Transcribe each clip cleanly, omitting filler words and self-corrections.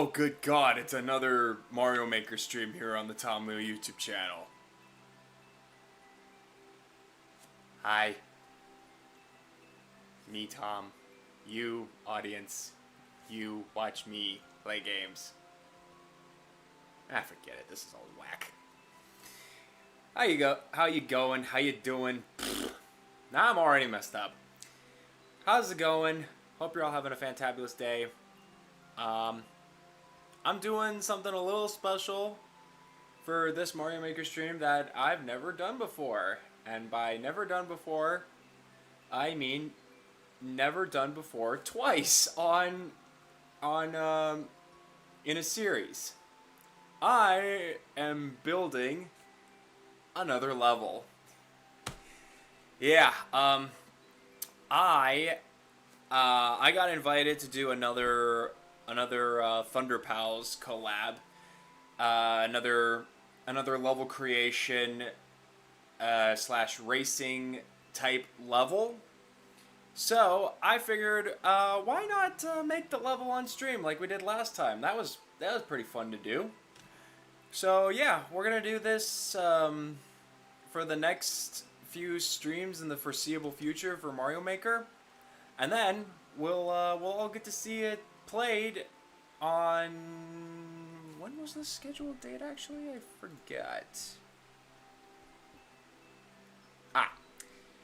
Oh, good God, it's another Mario Maker stream here on the Tom Leo YouTube channel. Hi. Me, Tom. You, audience. You watch me play games. Forget it. This is all whack. How you going? How you doing? Now I'm already messed up. How's it going? Hope you're all having a fantabulous day. I'm doing something a little special for this Mario Maker stream that I've never done before. And by never done before, I mean never done before twice in a series. I am building another level. Yeah, I got invited to do another Thunder Pals collab, another level creation slash racing type level. So I figured, why not make the level on stream like we did last time? That was pretty fun to do. So yeah, we're gonna do this for the next few streams in the foreseeable future for Mario Maker, and then we'll all get to see it played on, when was the scheduled date actually? I forget.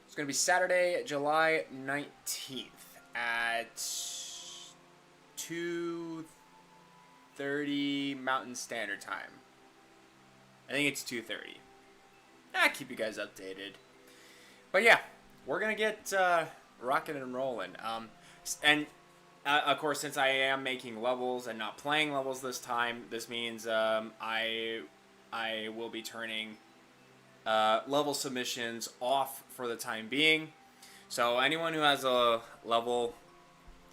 It's going to be Saturday, July 19th at 2:30 Mountain Standard Time. I think it's 2:30. I'll keep you guys updated. But yeah, we're going to get rocking and rolling. Of course, since I am making levels and not playing levels this time, this means I will be turning level submissions off for the time being. So anyone who has a level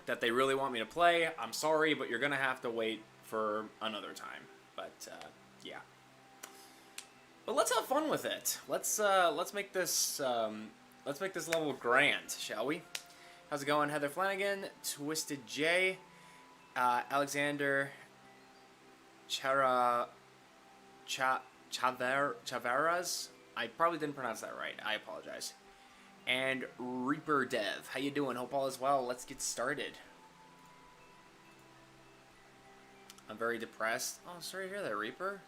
that they really want me to play, I'm sorry, but you're gonna have to wait for another time. But yeah. But let's have fun with it. Let's make this level grand, shall we? How's it going, Heather Flanagan, Twisted J, Alexander Chavaras? I probably didn't pronounce that right. I apologize. And Reaper Dev, how you doing? Hope all is well. Let's get started. I'm very depressed. Oh, sorry to hear that, Reaper.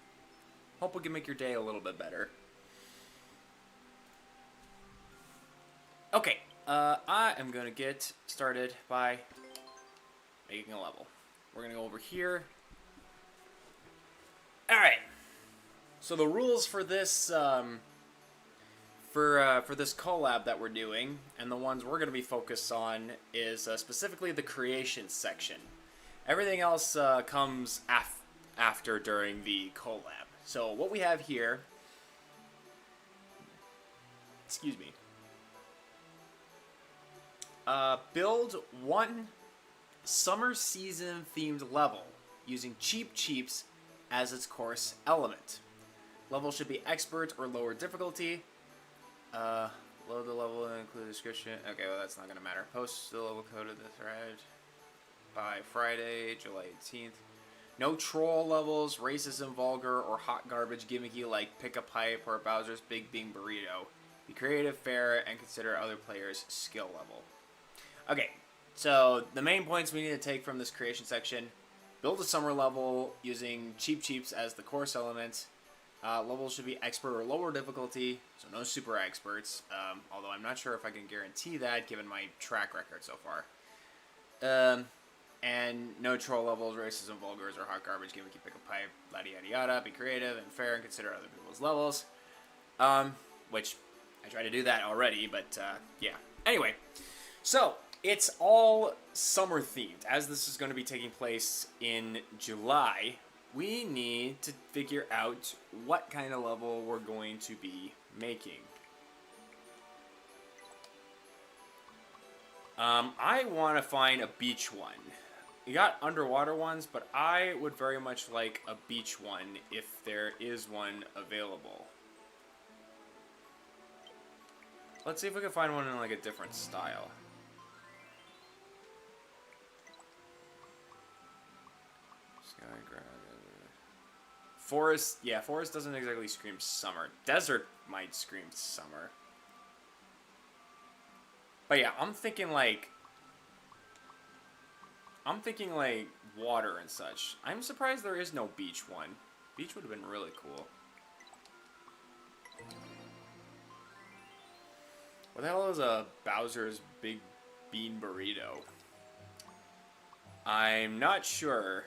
Hope we can make your day a little bit better. Okay. I am going to get started by making a level. We're going to go over here. Alright. So the rules for this for this collab that we're doing, and the ones we're going to be focused on, is specifically the creation section. Everything else comes after during the collab. So what we have here... Excuse me. Build one summer season themed level using Cheap Cheeps as its course element. Level should be expert or lower difficulty. Load the level and include a description. Okay, well that's not going to matter. Post the level code of the thread by Friday, July 18th. No troll levels, racism, vulgar, or hot garbage gimmicky like Pick a Pipe or Bowser's Big Bean Burrito. Be creative, fair, and consider other players' skill level. Okay, so the main points we need to take from this creation section: build a summer level using Cheap Cheeps as the course element. Levels should be expert or lower difficulty, so no super experts, although I'm not sure if I can guarantee that given my track record so far. And no troll levels, racism, vulgars, or hot garbage, gimmicky, pick a pipe, yada yada yada. Be creative and fair and consider other people's levels. Which I try to do that already, but yeah. Anyway, so it's all summer themed. As this is going to be taking place in July, we need to figure out what kind of level we're going to be making. I want to find a beach one. You got underwater ones, but I would very much like a beach one if there is one available. Let's see if we can find one in like a different style. Just Forest, yeah, forest doesn't exactly scream summer. Desert might scream summer. But yeah, I'm thinking like water and such. I'm surprised there is no beach one. Beach would have been really cool. What the hell is a Bowser's Big Bean Burrito? I'm not sure.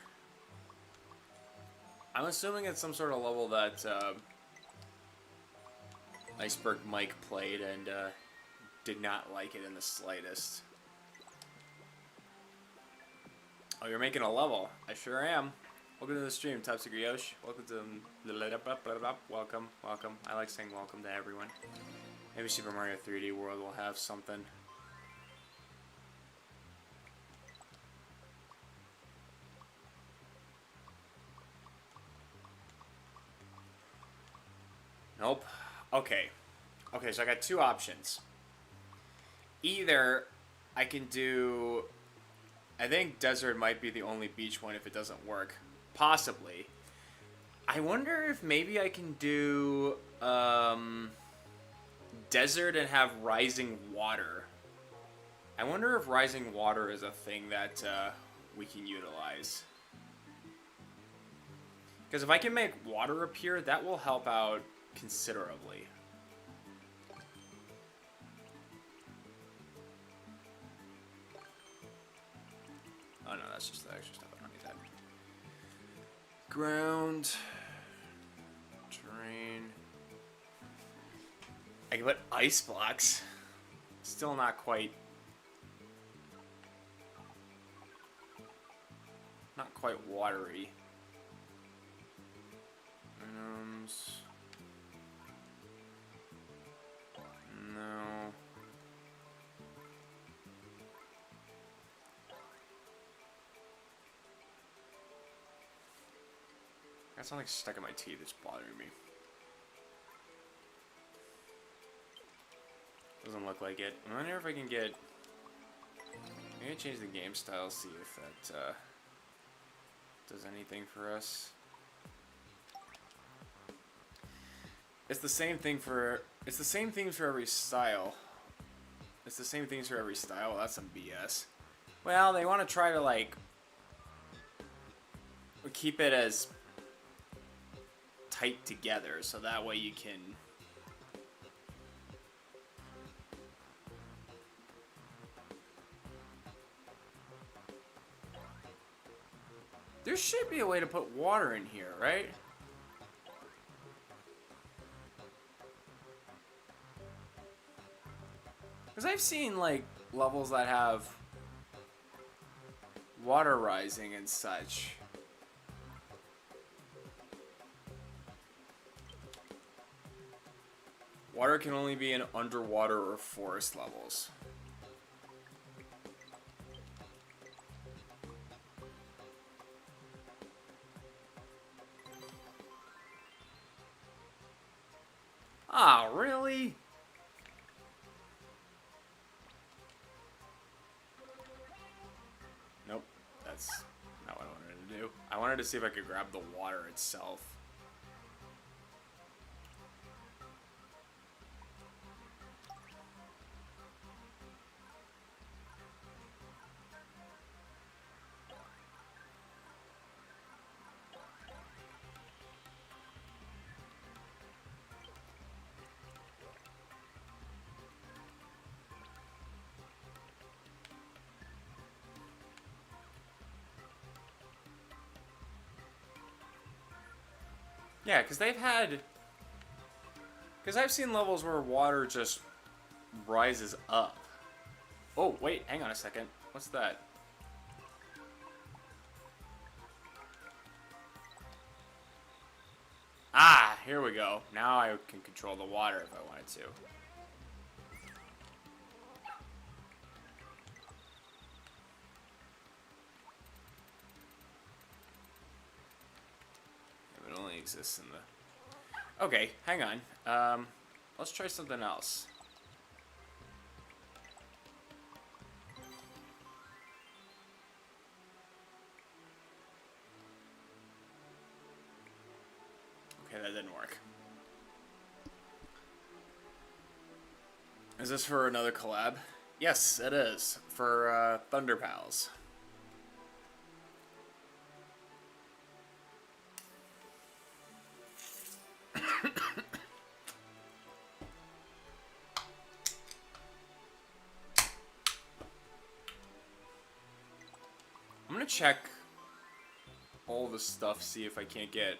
I'm assuming it's some sort of level that Iceberg Mike played and did not like it in the slightest. Oh, you're making a level. I sure am. Welcome to the stream, Top Secret Yosh. Welcome to... Welcome, welcome. I like saying welcome to everyone. Maybe Super Mario 3D World will have something. Nope. Okay. Okay, so I got two options. Either I can do... I think desert might be the only beach one if it doesn't work. Possibly. I wonder if maybe I can do desert and have rising water. I wonder if rising water is a thing that we can utilize. Because if I can make water appear, that will help out considerably. Oh no, that's just the extra stuff. I don't need that. Ground. Terrain. I can put ice blocks. Still not quite. Not quite watery. No. Got something stuck in my teeth that's bothering me. Doesn't look like it. I wonder if I can get... I'm gonna change the game style, see if that does anything for us. It's the same thing for... It's the same things for every style. It's the same things for every style. Well, that's some BS. Well, they want to try to, like... keep it as... tight together, so that way you can... There should be a way to put water in here, right? Because I've seen, like, levels that have water rising and such. Water can only be in underwater or forest levels. Ah, really? Nope, that's not what I wanted to do. I wanted to see if I could grab the water itself. Yeah, because they've had... Because I've seen levels where water just rises up. Oh, wait, hang on a second. What's that? Ah, here we go. Now I can control the water if I wanted to. It only exists in the... Okay, hang on. Let's try something else. didn't work. Is this for another collab? Yes, it is. For Thunder Pals. I'm gonna check all the stuff, see if I can't get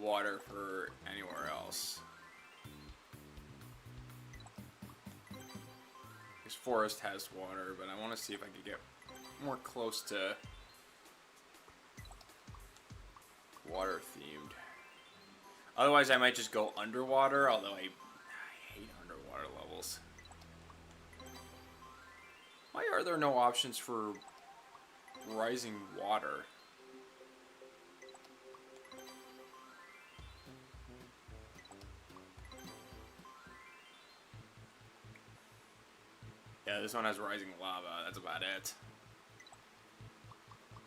water for anywhere else. This forest has water, but I want to see if I can get more close to water themed. Otherwise, I might just go underwater, although I hate underwater levels. Why are there no options for rising water? Yeah, this one has rising lava. That's about it.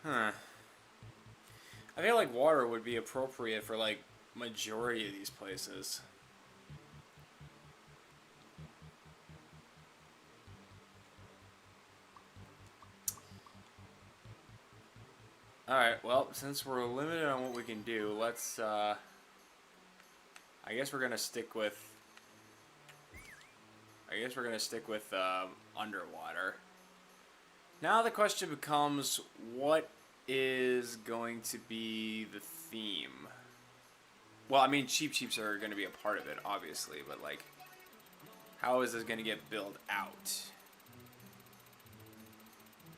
Huh. I feel like water would be appropriate for, like, majority of these places. Alright, well, since we're limited on what we can do, let's, I guess we're gonna stick with... underwater. Now the question becomes, what is going to be the theme? Well, I mean, Cheep Cheeps are going to be a part of it, obviously, but, like, how is this going to get built out?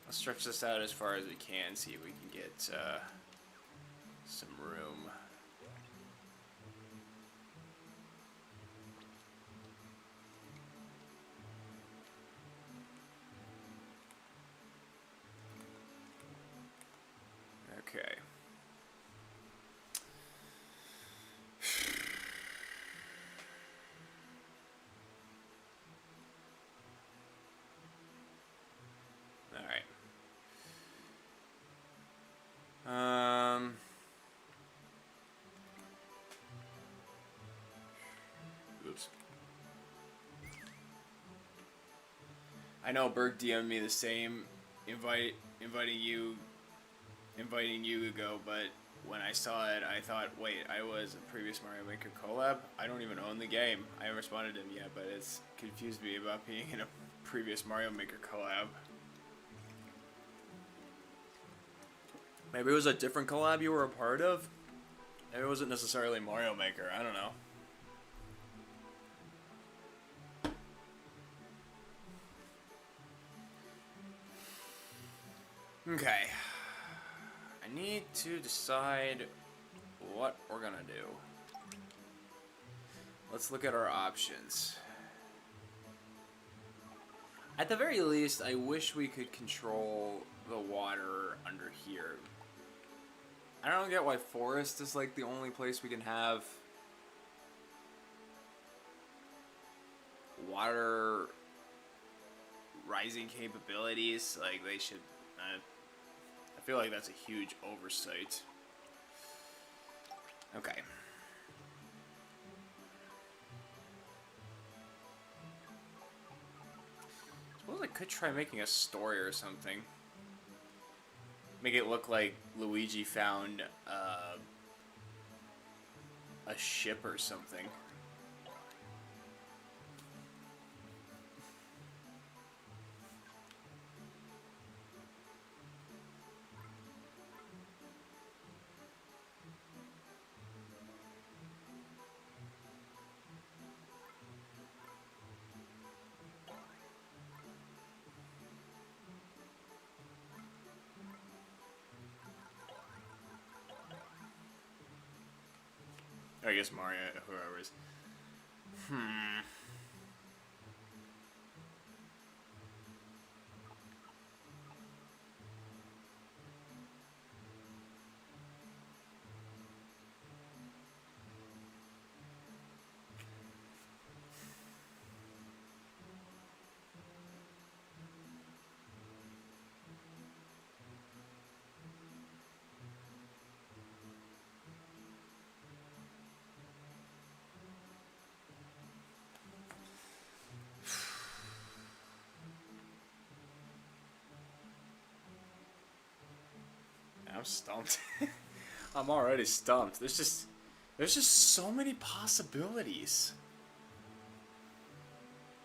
Let's stretch this out as far as we can, see if we can get some room. Okay. All right. Oops. I know Berg DM'd me the same, inviting you to go, but when I saw it, I thought, wait, I was a previous Mario Maker collab? I don't even own the game. I haven't responded to him yet, but it's confused me about being in a previous Mario Maker collab. Maybe it was a different collab you were a part of? Maybe it wasn't necessarily Mario Maker, I don't know. Okay. I need to decide what we're gonna do. Let's look at our options. At the very least, I wish we could control the water under here. I don't get why forest is like the only place we can have water rising capabilities. Like, they should... I feel like that's a huge oversight. Okay. Suppose I could try making a story or something. Make it look like Luigi found a ship or something. I guess Mario, whoever's. I'm stumped. I'm already stumped. There's just so many possibilities.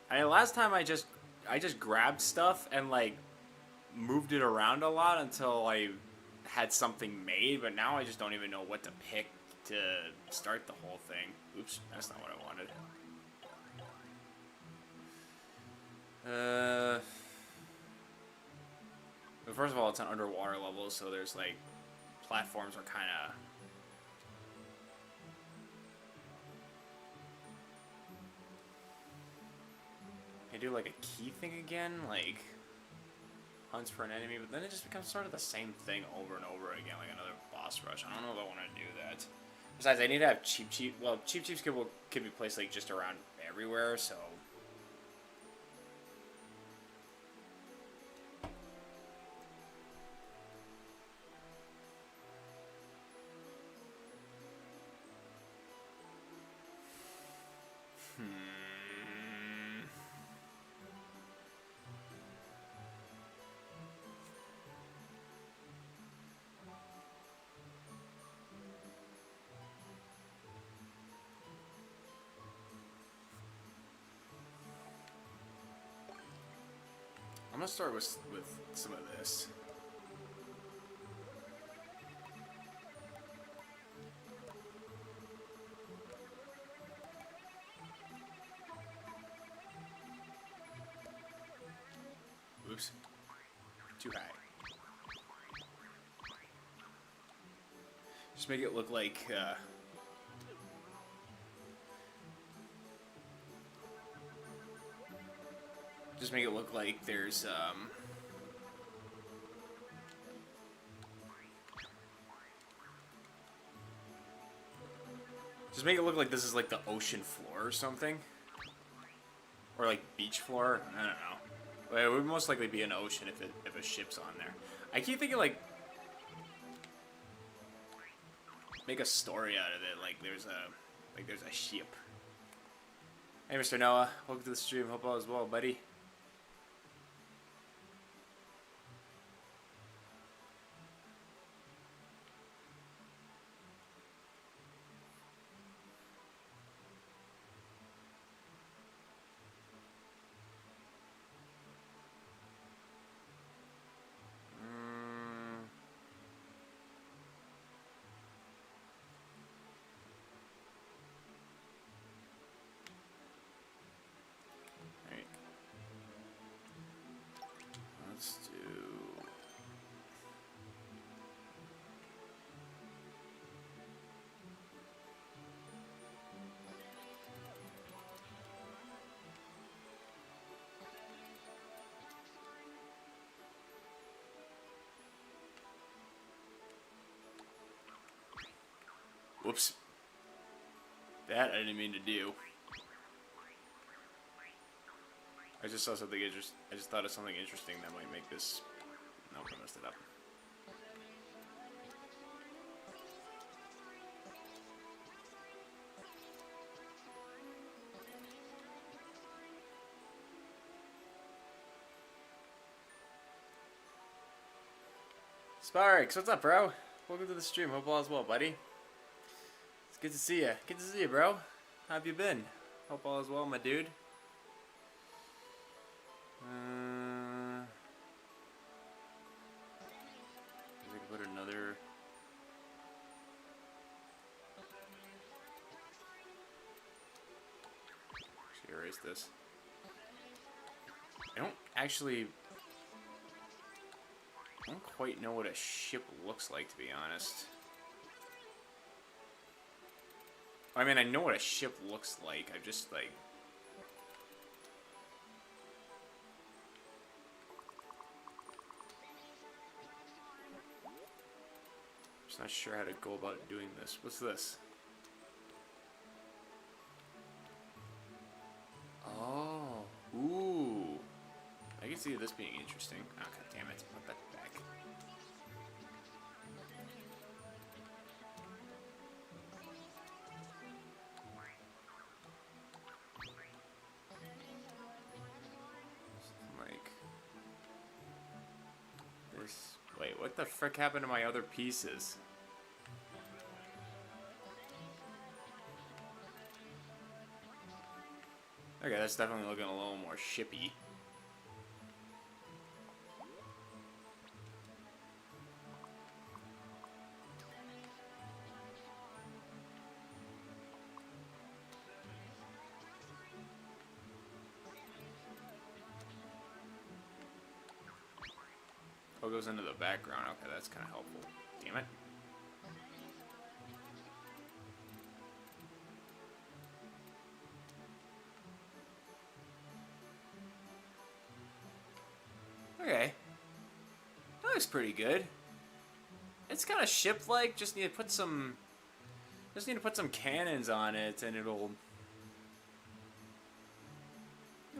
I mean, last time I just grabbed stuff and like moved it around a lot until I had something made, but now I just don't even know what to pick to start the whole thing. Oops, that's not what I wanted. But first of all, it's an underwater level, so there's like platforms are kind of. I do like a key thing again, like hunts for an enemy, but then it just becomes sort of the same thing over and over again, like another boss rush. I don't know if I want to do that. Besides, I need to have cheap. Well, cheap could be placed like just around everywhere, so. I'm gonna start with some of this. Oops. Too high. Just make it look like just make it look like there's just make it look like this is like the ocean floor or something. Or like beach floor. I don't know. But it would most likely be an ocean if a ship's on there. I keep thinking like make a story out of it, like there's a ship. Hey Mr. Noah, welcome to the stream. Hope all is well, buddy. Let's do. Whoops. That I didn't mean to do. I just saw something interesting. I just thought of something interesting that might make this. Nope, I messed it up. Sparks, what's up, bro? Welcome to the stream. Hope all is well, buddy. It's good to see you. Good to see you, bro. How have you been? Hope all is well, my dude. I can put another. Actually, erase this. I don't quite know what a ship looks like, to be honest. I mean, I know what a ship looks like. I just like. Just not sure how to go about doing this. What's this? Oh, ooh. I can see this being interesting. Oh, god damn it. Put that back. Something like this. Wait, what? What the frick happened to my other pieces? Okay, that's definitely looking a little more shippy. Oh, it goes into the background. Okay, that's kind of helpful. Damn it. Okay. That looks pretty good. It's kind of ship-like. Just need to put some cannons on it, and it'll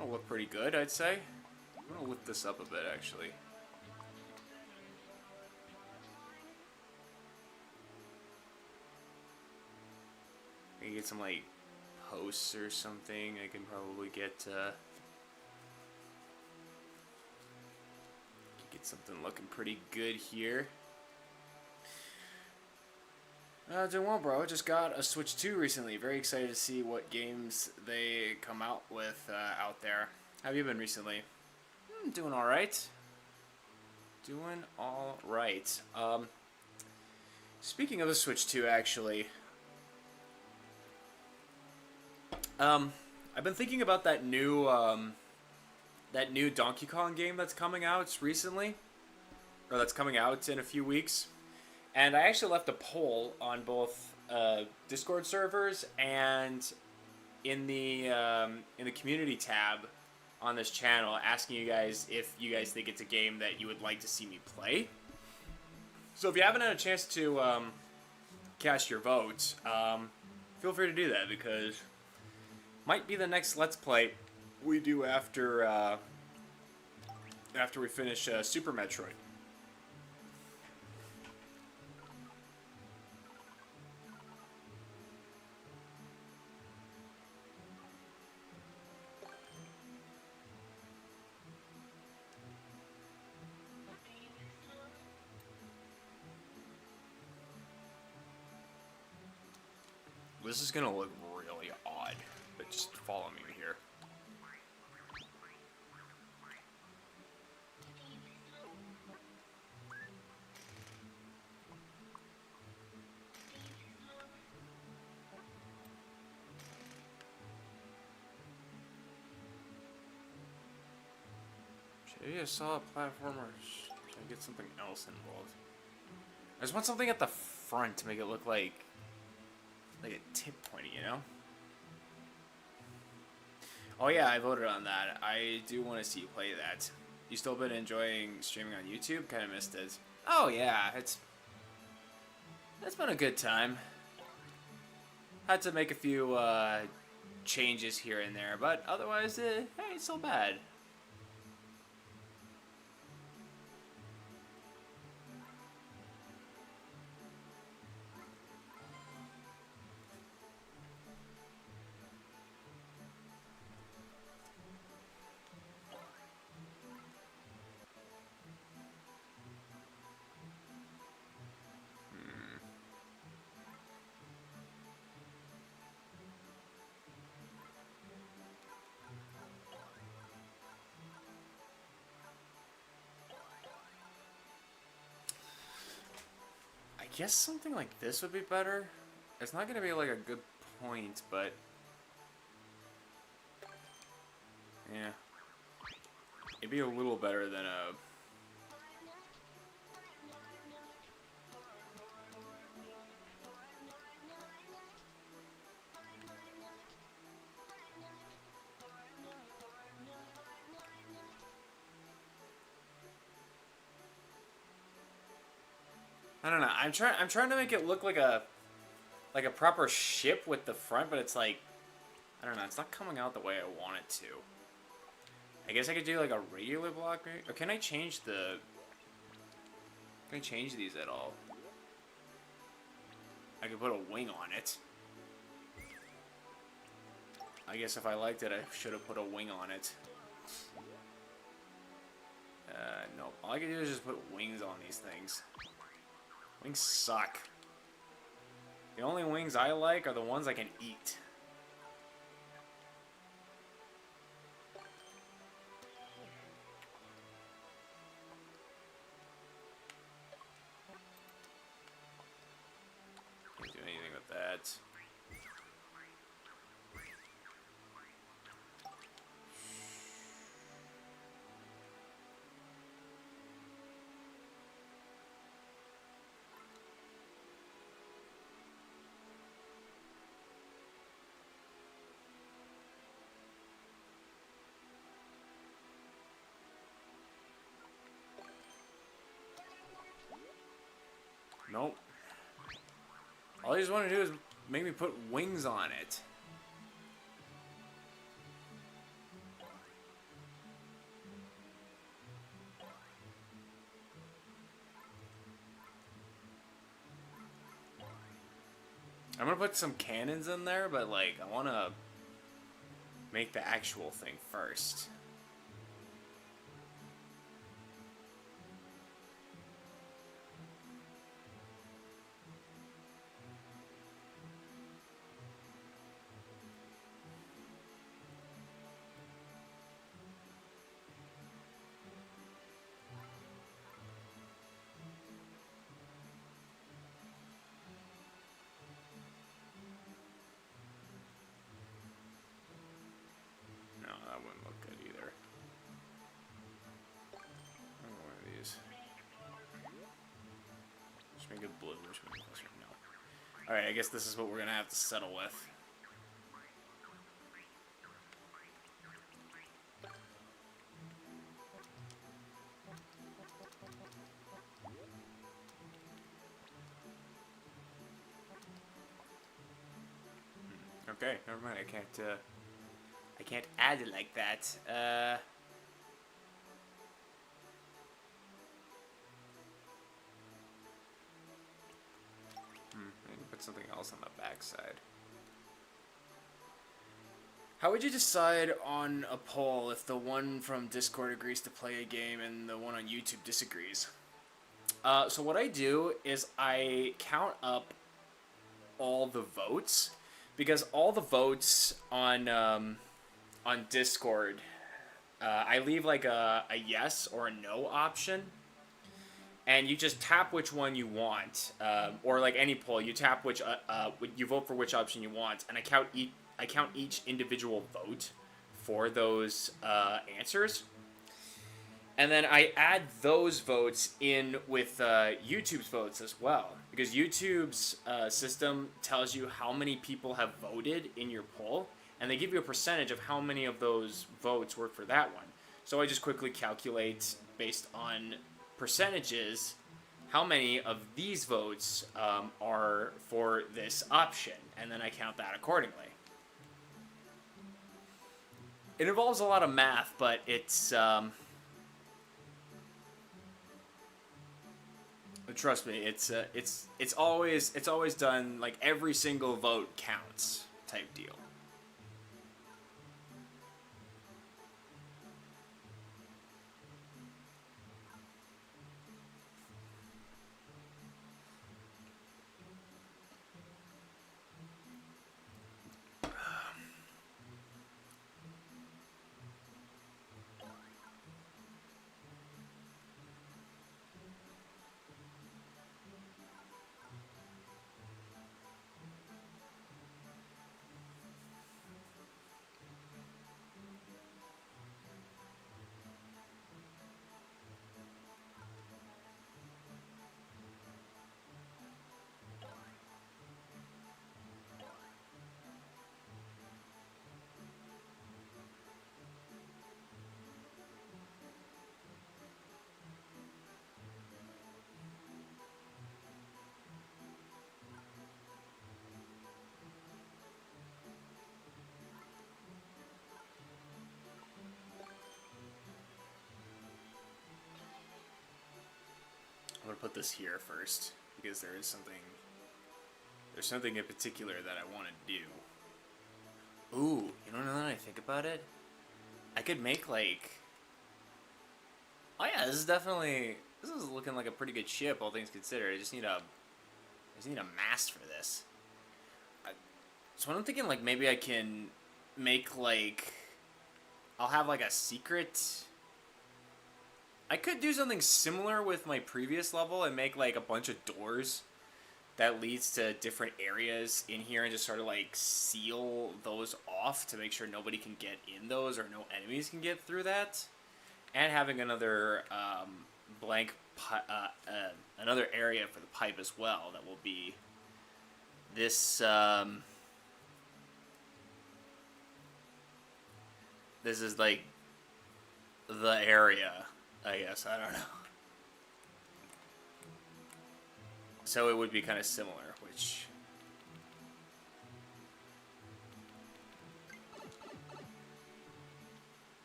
look pretty good, I'd say. I'm gonna lift this up a bit, actually. I can get some like posts or something. I can probably get something looking pretty good here. Doing well, bro. Just got a Switch 2 recently. Very excited to see what games they come out with out there. How have you been recently? Doing all right. Doing all right. Speaking of the Switch 2, actually, I've been thinking about that new Donkey Kong game that's coming out recently, or that's coming out in a few weeks. And I actually left a poll on both Discord servers and in the community tab on this channel, asking you guys if you guys think it's a game that you would like to see me play. So if you haven't had a chance to cast your vote, feel free to do that, because might be the next Let's Play we do after we finish Super Metroid. This is gonna look really odd, but just follow me here. Should I be a solid platform, or should I get something else involved? I just want something at the front to make it look like a tip pointy, you know? Oh yeah, I voted on that. I do want to see you play that. You still been enjoying streaming on YouTube? Kind of missed it. Oh yeah, it's been a good time. Had to make a few changes here and there, but otherwise, it ain't so bad. I guess something like this would be better. It's not going to be like a good point, but yeah, it'd be a little better than a I don't know. I'm trying to make it look like a proper ship with the front, but it's like, I don't know. It's not coming out the way I want it to. I guess I could do like a regular block, or can I change the? Can I change these at all? I could put a wing on it. I guess if I liked it, I should have put a wing on it. No, all I can do is just put wings on these things. Wings suck. The only wings I like are the ones I can eat. Can't do anything with that. Nope. All I just want to do is make me put wings on it. I'm gonna put some cannons in there, but like, I want to make the actual thing first. No, that wouldn't look good either. One of these. Just make it blue. Which one? No. Alright, I guess this is what we're gonna have to settle with. Okay, never mind. I can't add it like that. I can put something else on the backside. How would you decide on a poll if the one from Discord agrees to play a game and the one on YouTube disagrees? So what I do is I count up all the votes, because all the votes on Discord, I leave like a yes or a no option, and you just tap which one you want, or like any poll, you tap which you vote for which option you want, and I count each individual vote for those answers. And then I add those votes in with YouTube's votes as well, because YouTube's system tells you how many people have voted in your poll, and they give you a percentage of how many of those votes work for that one. So I just quickly calculate, based on percentages, how many of these votes are for this option, and then I count that accordingly. It involves a lot of math, but it's... trust me, it's always done like every single vote counts type deal. I'm gonna put this here first, because there's something in particular that I want to do. Ooh, you know, now that I think about it, I could make like Oh yeah, this is looking like a pretty good ship, all things considered. I just need a mast for this. So I'm thinking like maybe I can make like I'll have like a secret. I could do something similar with my previous level and make like a bunch of doors that leads to different areas in here and just sort of like seal those off to make sure nobody can get in those or no enemies can get through that. And having another blank another area for the pipe as well that will be this this is like the area, I guess. I don't know. So it would be kind of similar, which...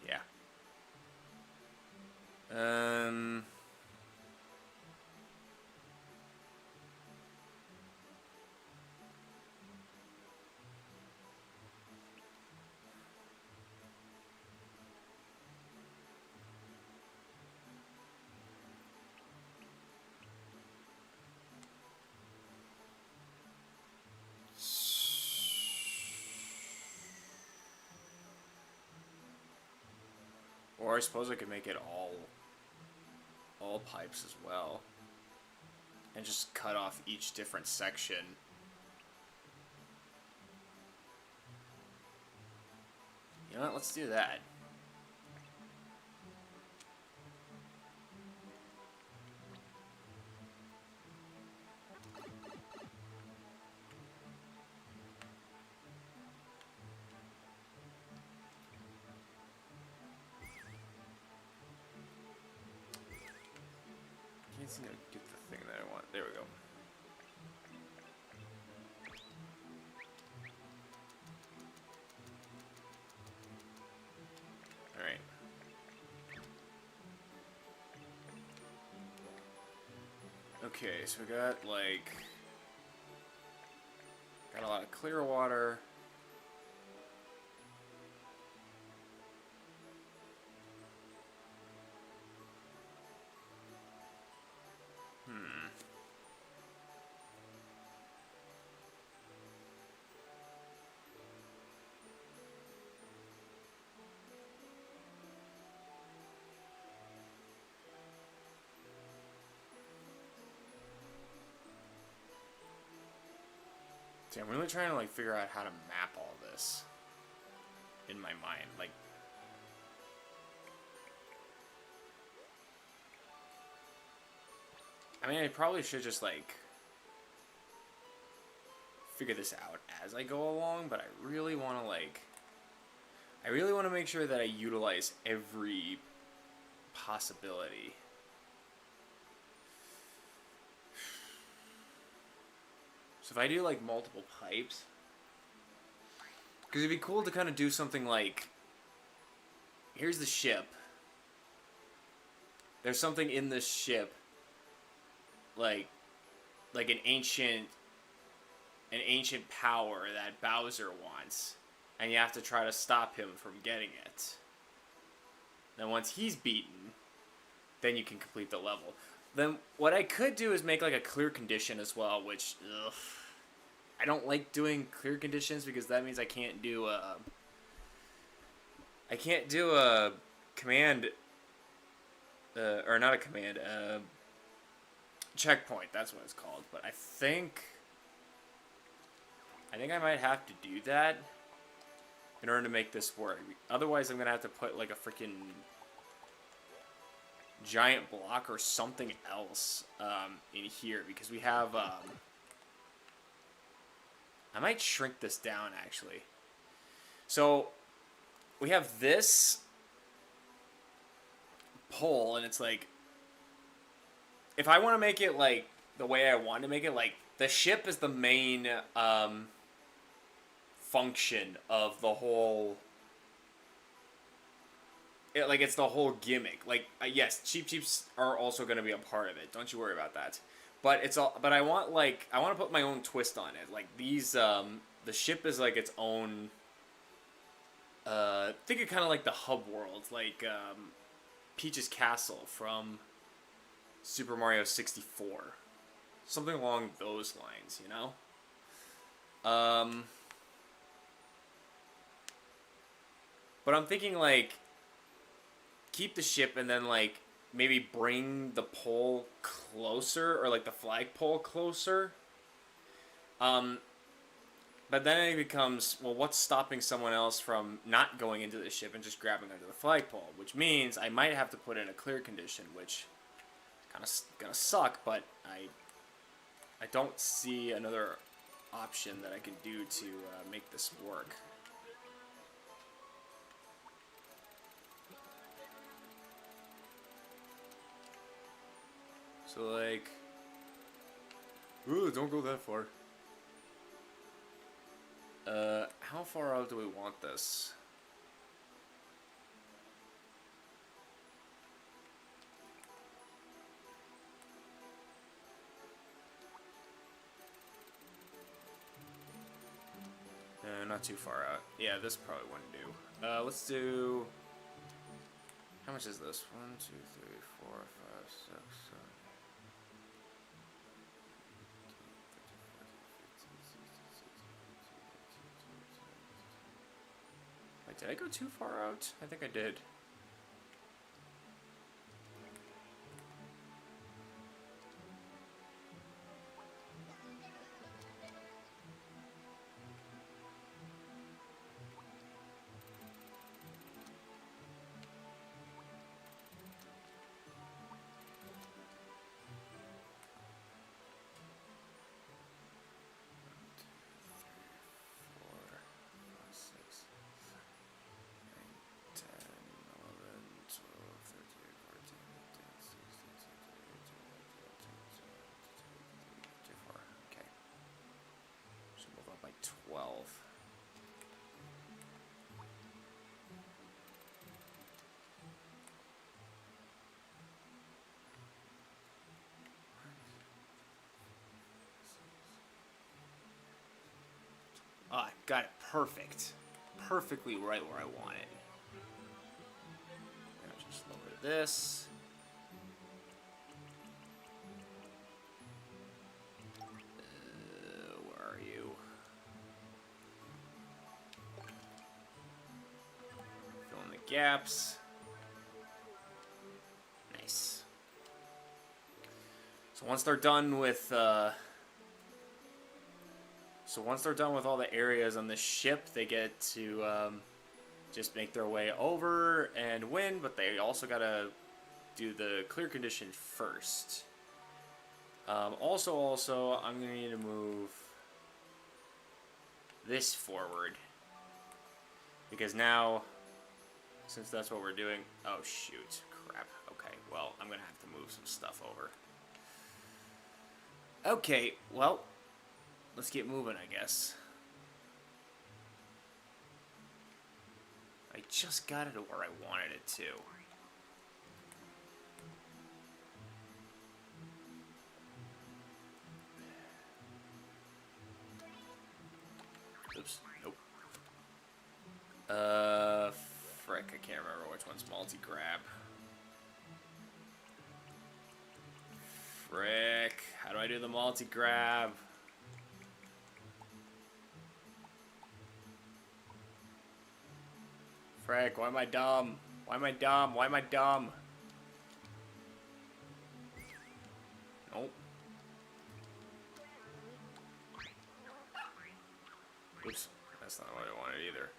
yeah. Or I suppose I could make it all pipes as well. And just cut off each different section. You know what? Let's do that. Can't seem to get the thing that I want. There we go. Alright. Okay, so we got like... got a lot of clear water. See, I'm really trying to like figure out how to map all this in my mind. Like, I mean, I probably should just like figure this out as I go along, but I really want to like, I really want to make sure that I utilize every possibility. So if I do like multiple pipes, because it'd be cool to kind of do something like, here's the ship. There's something in this ship, like an ancient power that Bowser wants, and you have to try to stop him from getting it. Then once he's beaten, then you can complete the level. Then what I could do is make like a clear condition as well, which I don't like doing clear conditions because that means I can't do a command or not a command, checkpoint. That's what it's called. But I think I might have to do that in order to make this work. Otherwise, I'm gonna have to put like a freaking giant block or something else in here because we have I might shrink this down actually. So we have this pole and it's like, if I want to make it like the way I want to make it, like the ship is the main function of the whole, it's the whole gimmick. Like, yes, Cheeps are also going to be a part of it. Don't you worry about that. But it's all. But I want to put my own twist on it. Like these, the ship is like its own. Think of kind of like the hub world, like Peach's Castle from Super Mario 64. Something along those lines, you know? But I'm thinking, like, keep the ship and then, like, maybe bring the pole closer, or, like, the flagpole closer. But then it becomes, well, what's stopping someone else from not going into the ship and just grabbing onto the flagpole? Which means I might have to put in a clear condition, which kind of gonna suck, but I don't see another option that I can do to make this work. So, like, ooh, don't go that far. How far out do we want this? Not too far out. Yeah, this probably wouldn't do. Let's do... How much is this? 1, 2, 3, 4, 5, 6, 7... Wait, did I go too far out? I think I did. By 12. Ah, got it perfect. Perfectly right where I want it. Now just lower this. Where are you? Fill in the gaps. Nice. So once they're done with all the areas on the ship, they get to just make their way over and win, but they also gotta do the clear condition first. Also, I'm gonna need to move this forward, because now, since that's what we're doing, oh shoot, crap. Okay, well, I'm gonna have to move some stuff over. Okay, well, let's get moving, I guess. I just got it to where I wanted it to. Oops, nope. Frick, I can't remember which one's multi-grab. Frick, how do I do the multi-grab? Frick, why am I dumb? Why am I dumb? Why am I dumb? Nope. Oops, that's not what I wanted either.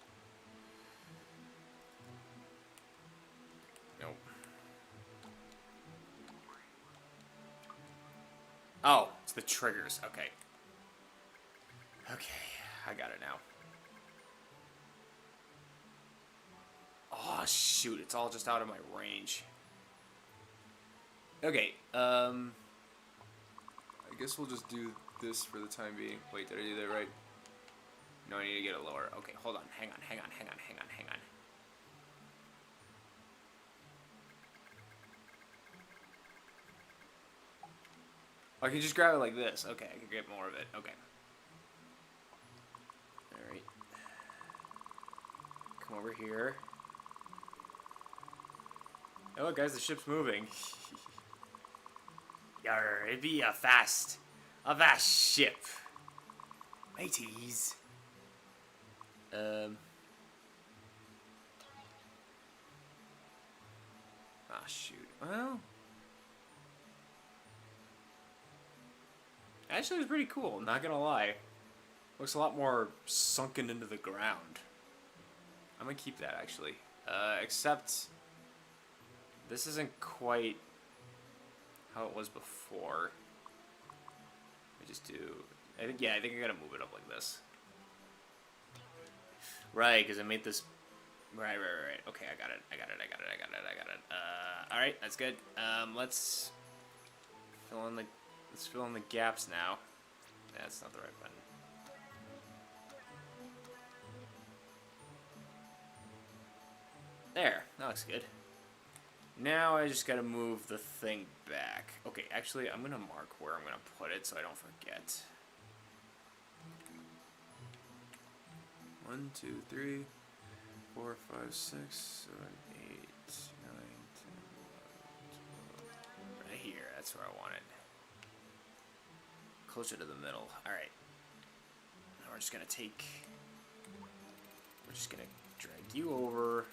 Nope. Oh, it's the triggers. Okay. Okay, I got it now. Oh, shoot, it's all just out of my range. Okay, I guess we'll just do this for the time being. Wait, did I do that right? No, I need to get it lower. Okay, hold on. Hang on. I can just grab it like this. Okay, I can get more of it. Okay. Alright. Come over here. Oh, look, guys, the ship's moving. Yarr, it'd be a vast ship. Mateys. Ah, shoot. Well, actually, it was pretty cool. Not gonna lie. Looks a lot more sunken into the ground. I'm gonna keep that, actually. Except this isn't quite how it was before. I just do. I think I gotta move it up like this. Right, because I made this. Right. Okay, I got it. All right, that's good. Let's fill in the gaps now. That's not the right button. There, that looks good. Now I just gotta move the thing back. Okay, actually, I'm gonna mark where I'm gonna put it so I don't forget. 1, 2, 3, 4, 5, 6, 7, 8, 9, 10, 11, 12. Right here, that's where I want it. Closer to the middle. Alright. Now we're just gonna drag you over.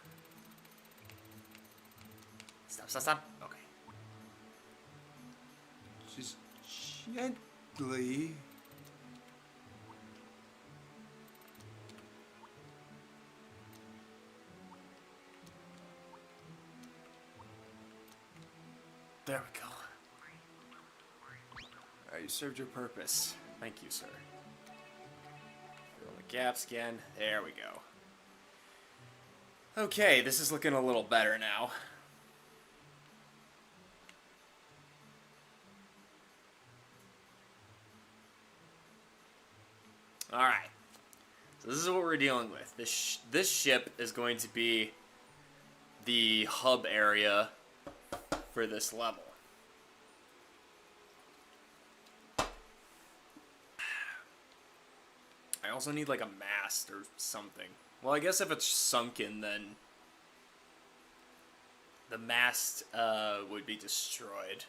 Stop. Okay. Just gently. There we go. Alright, you served your purpose. Thank you, sir. Fill in the gaps again. There we go. Okay, this is looking a little better now. Alright. So this is what we're dealing with. This ship is going to be the hub area for this level. I also need like a mast or something. Well, I guess if it's sunken, then the mast would be destroyed.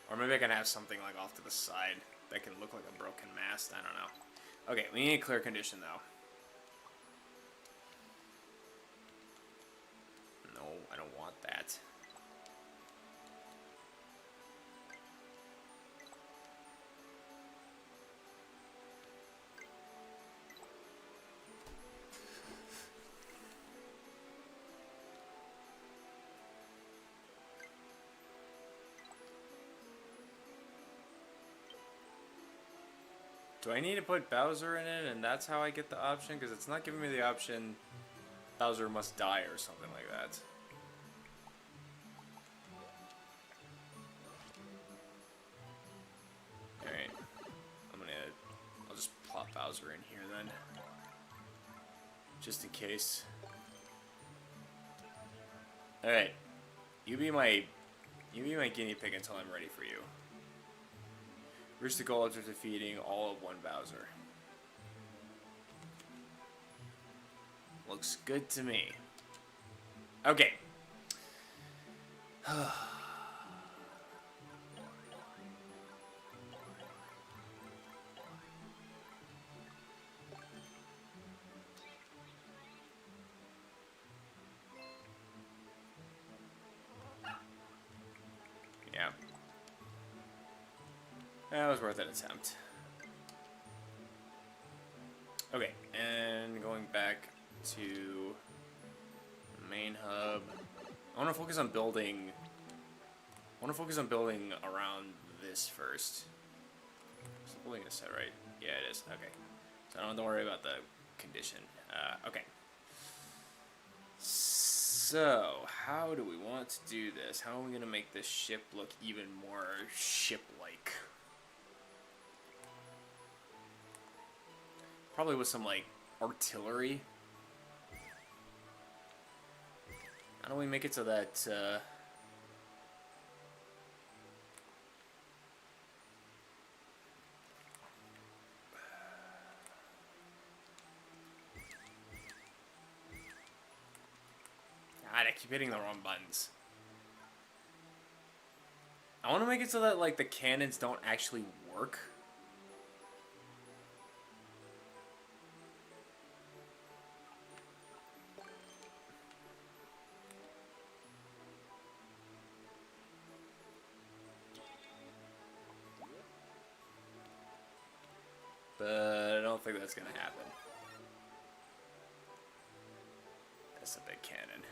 Or maybe I can have something like off to the side that can look like a broken mast. I don't know. Okay, we need a clear condition though. No, I don't want that. Do I need to put Bowser in it and that's how I get the option? Because it's not giving me the option Bowser must die or something like that. Alright. I'll just plop Bowser in here then. Just in case. Alright. You be my guinea pig until I'm ready for you. Reach the goal after defeating all of one Bowser. Looks good to me. Okay. Yeah. That was worth an attempt. Okay, and going back to main hub. I want to focus on building around this first. Is the building is set right? Yeah, it is. Okay. So I don't have to worry about the condition. Okay. So, how do we want to do this? How are we going to make this ship look even more ship-like? Probably with some, like, artillery. How do we make it so that, keep hitting the wrong buttons. I want to make it so that, like, the cannons don't actually work. But I don't think that's gonna happen. That's a big cannon.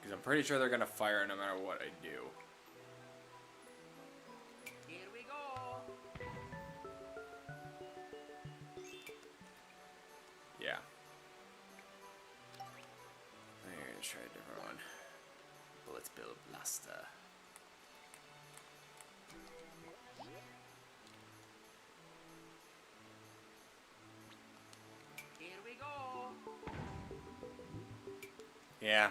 Because I'm pretty sure they're gonna fire no matter what I do. Here we go. Yeah. I'm gonna try a different one. Let's build blaster. Here we go. Yeah.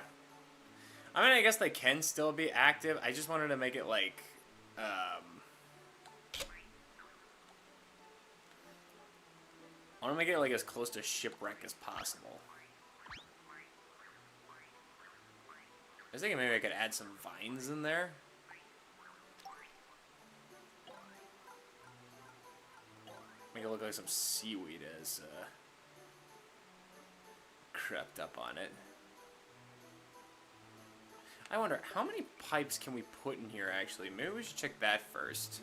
I mean, I guess they can still be active. I just wanted to make it like, I want to make it like as close to shipwreck as possible. I was thinking maybe I could add some vines in there. Make it look like some seaweed has crept up on it. I wonder, how many pipes can we put in here, actually? Maybe we should check that first.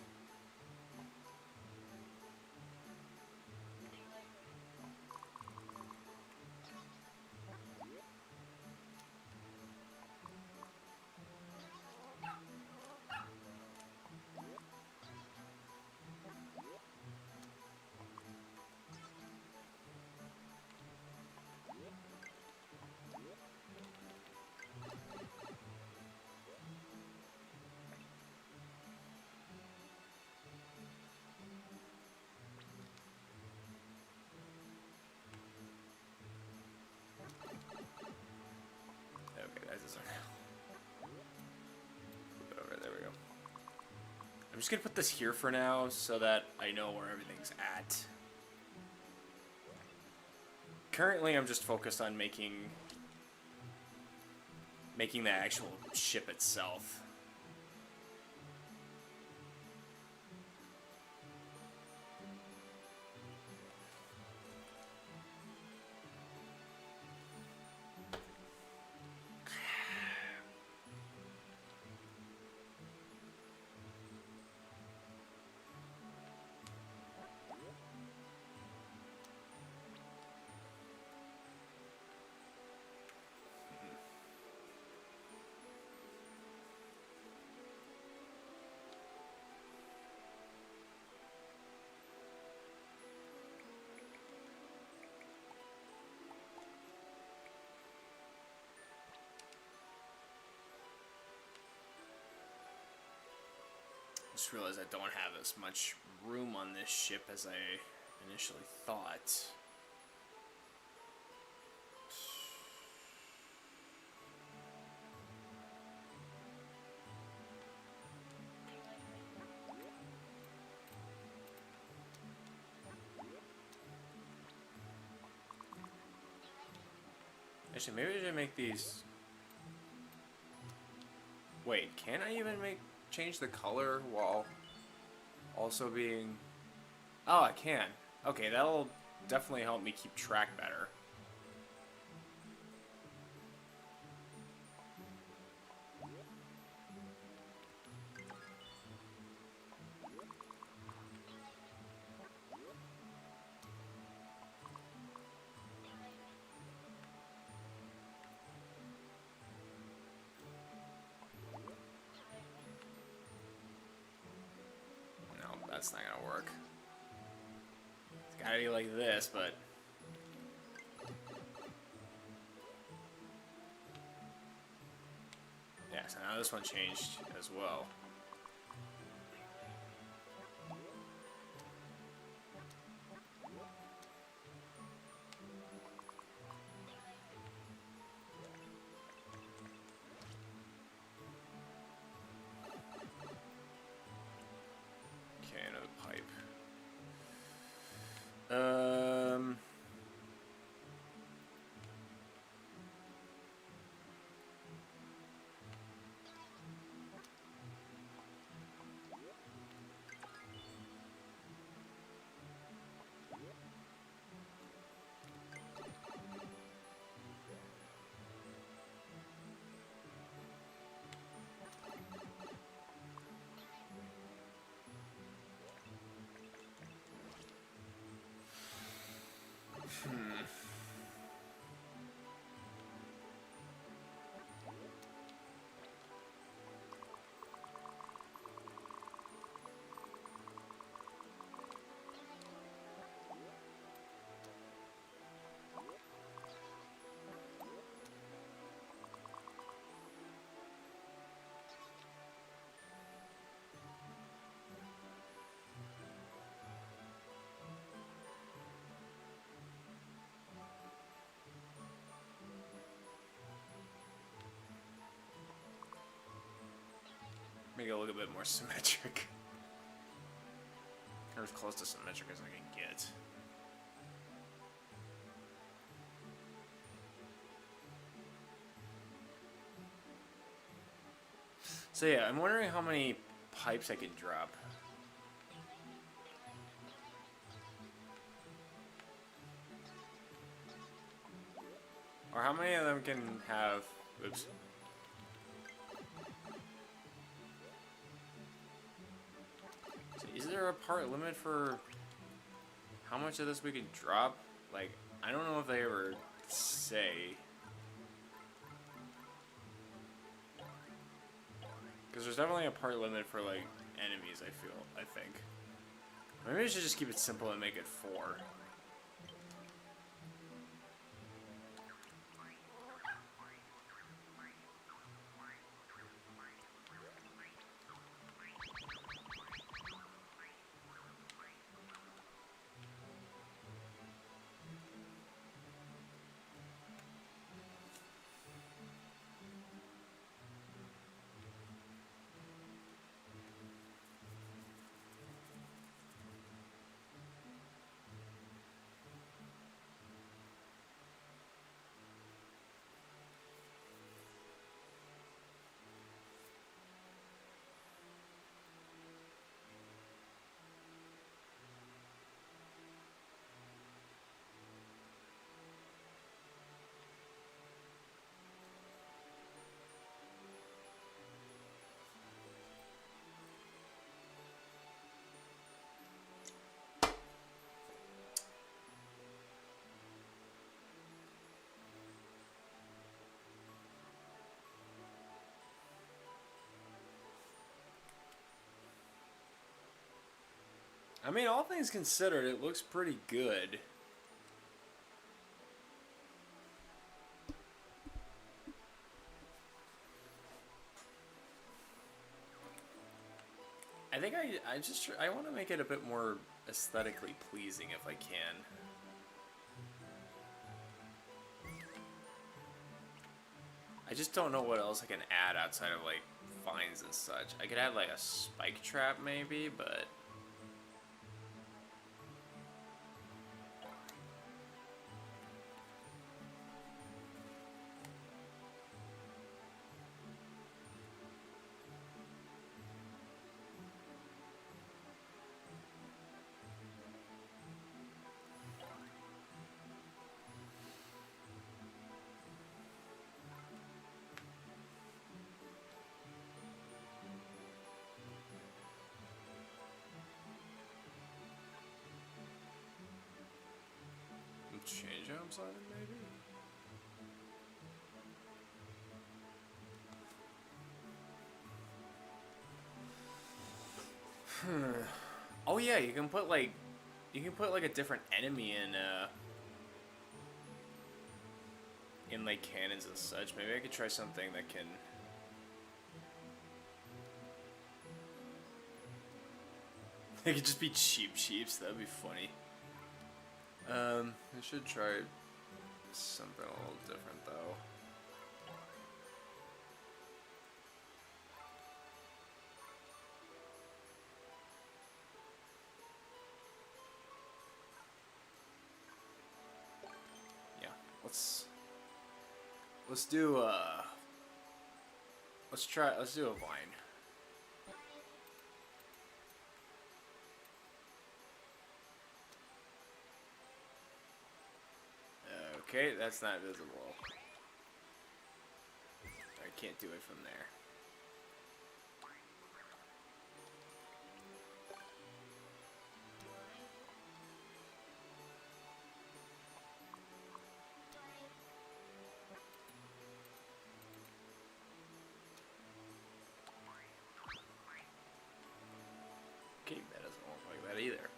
I'm just gonna put this here for now so that I know where everything's at. Currently, I'm just focused on making the actual ship itself. Just realized I don't have as much room on this ship as I initially thought. Actually, maybe I should make these... Wait, can I even change the color while also being... Oh, I can. Okay, that'll definitely help me keep track better. That's not gonna work. It's gotta be like this, but... Yeah, so now this one changed as well. Make it look a bit more symmetric. Or as close to symmetric as I can get. So yeah, I'm wondering how many pipes I can drop. Or how many of them can have... Oops. So is there a part limit for how much of this we can drop? Like, I don't know if they ever say. Because there's definitely a part limit for, like, enemies, I think. Maybe I should just keep it simple and make it 4. I mean, all things considered, it looks pretty good. I think I want to make it a bit more aesthetically pleasing if I can. I just don't know what else I can add outside of, like, vines and such. I could add, like, a spike trap maybe, but... change how I'm sliding, maybe? Oh yeah, you can put like a different enemy in like cannons and such. Maybe I could try something that can... They could just be cheaps, that'd be funny. I should try something a little different though. Yeah, let's do let's do a vine. Okay, that's not visible. I can't do it from there. Okay, that doesn't look like that either.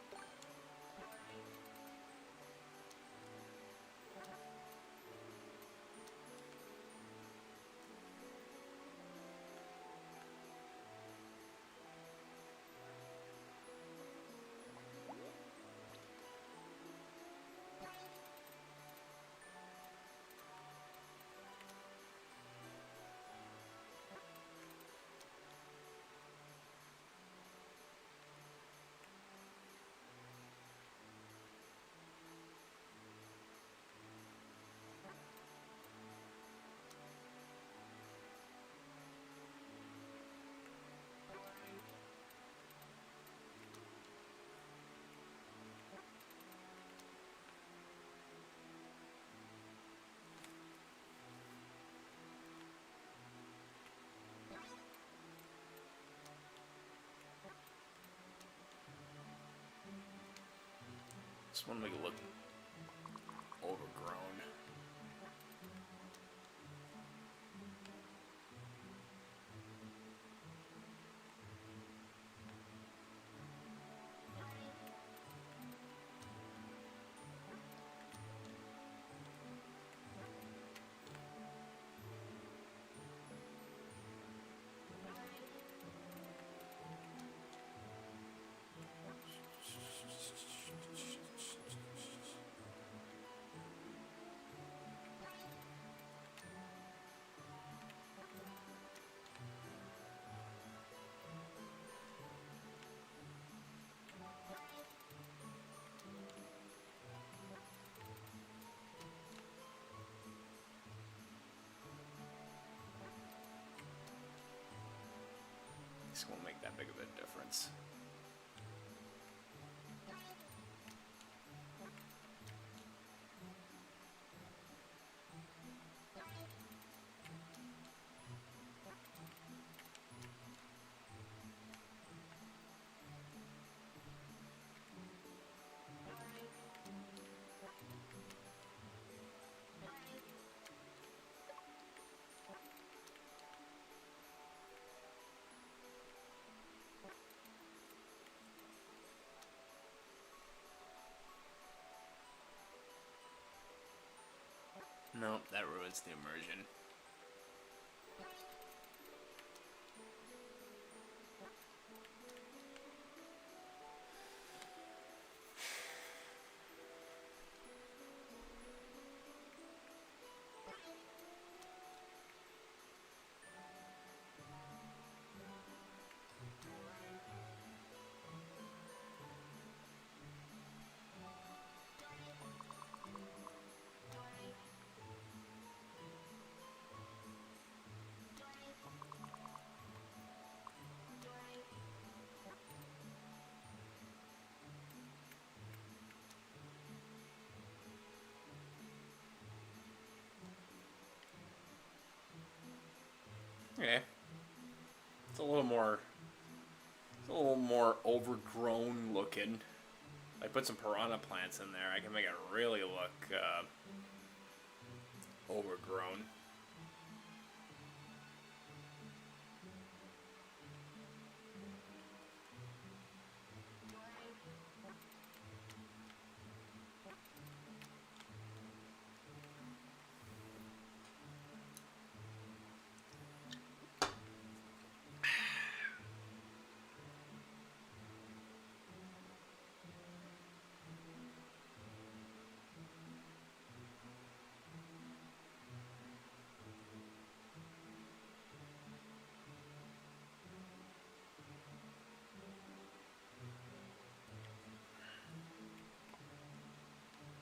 Just want to make it look overgrown. This won't make that big of a difference. Nope, that ruins the immersion. Okay. It's a little more overgrown looking. I put some piranha plants in there. I can make it really look overgrown.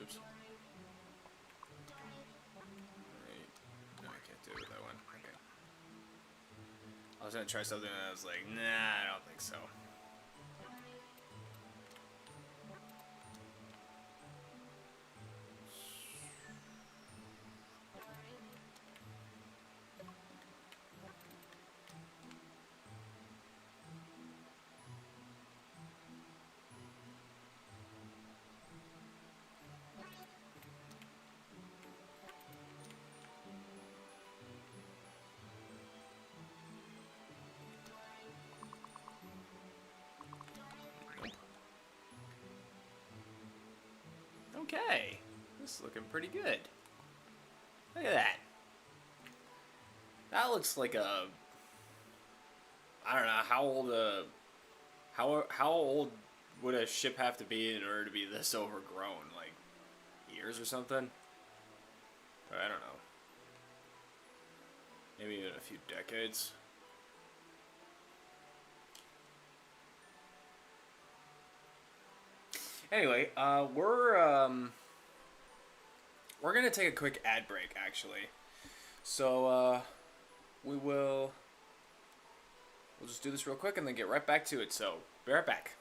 Oops. Alright. No, I can't do it with that one. Okay. I was gonna try something and I was like, nah, I don't think so. Okay, this is looking pretty good. Look at that. That looks like a, I don't know how old would a ship have to be in order to be this overgrown? Like years or something? I don't know. Maybe even a few decades. Anyway, we're gonna take a quick ad break, actually. So we'll just do this real quick and then get right back to it. So be right back.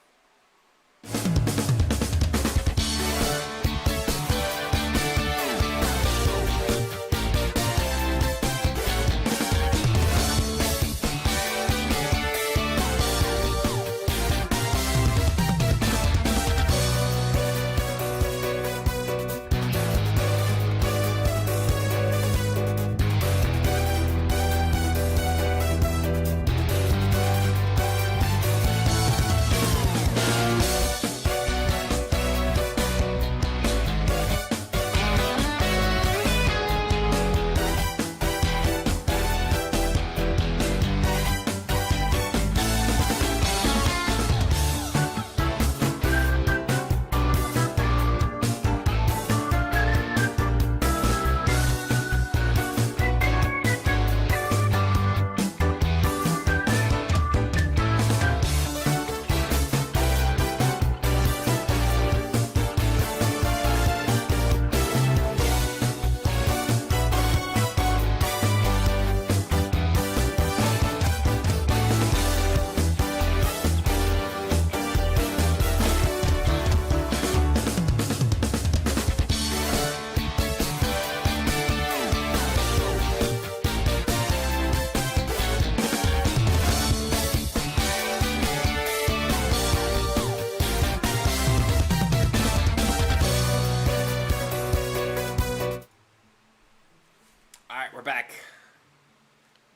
We're back.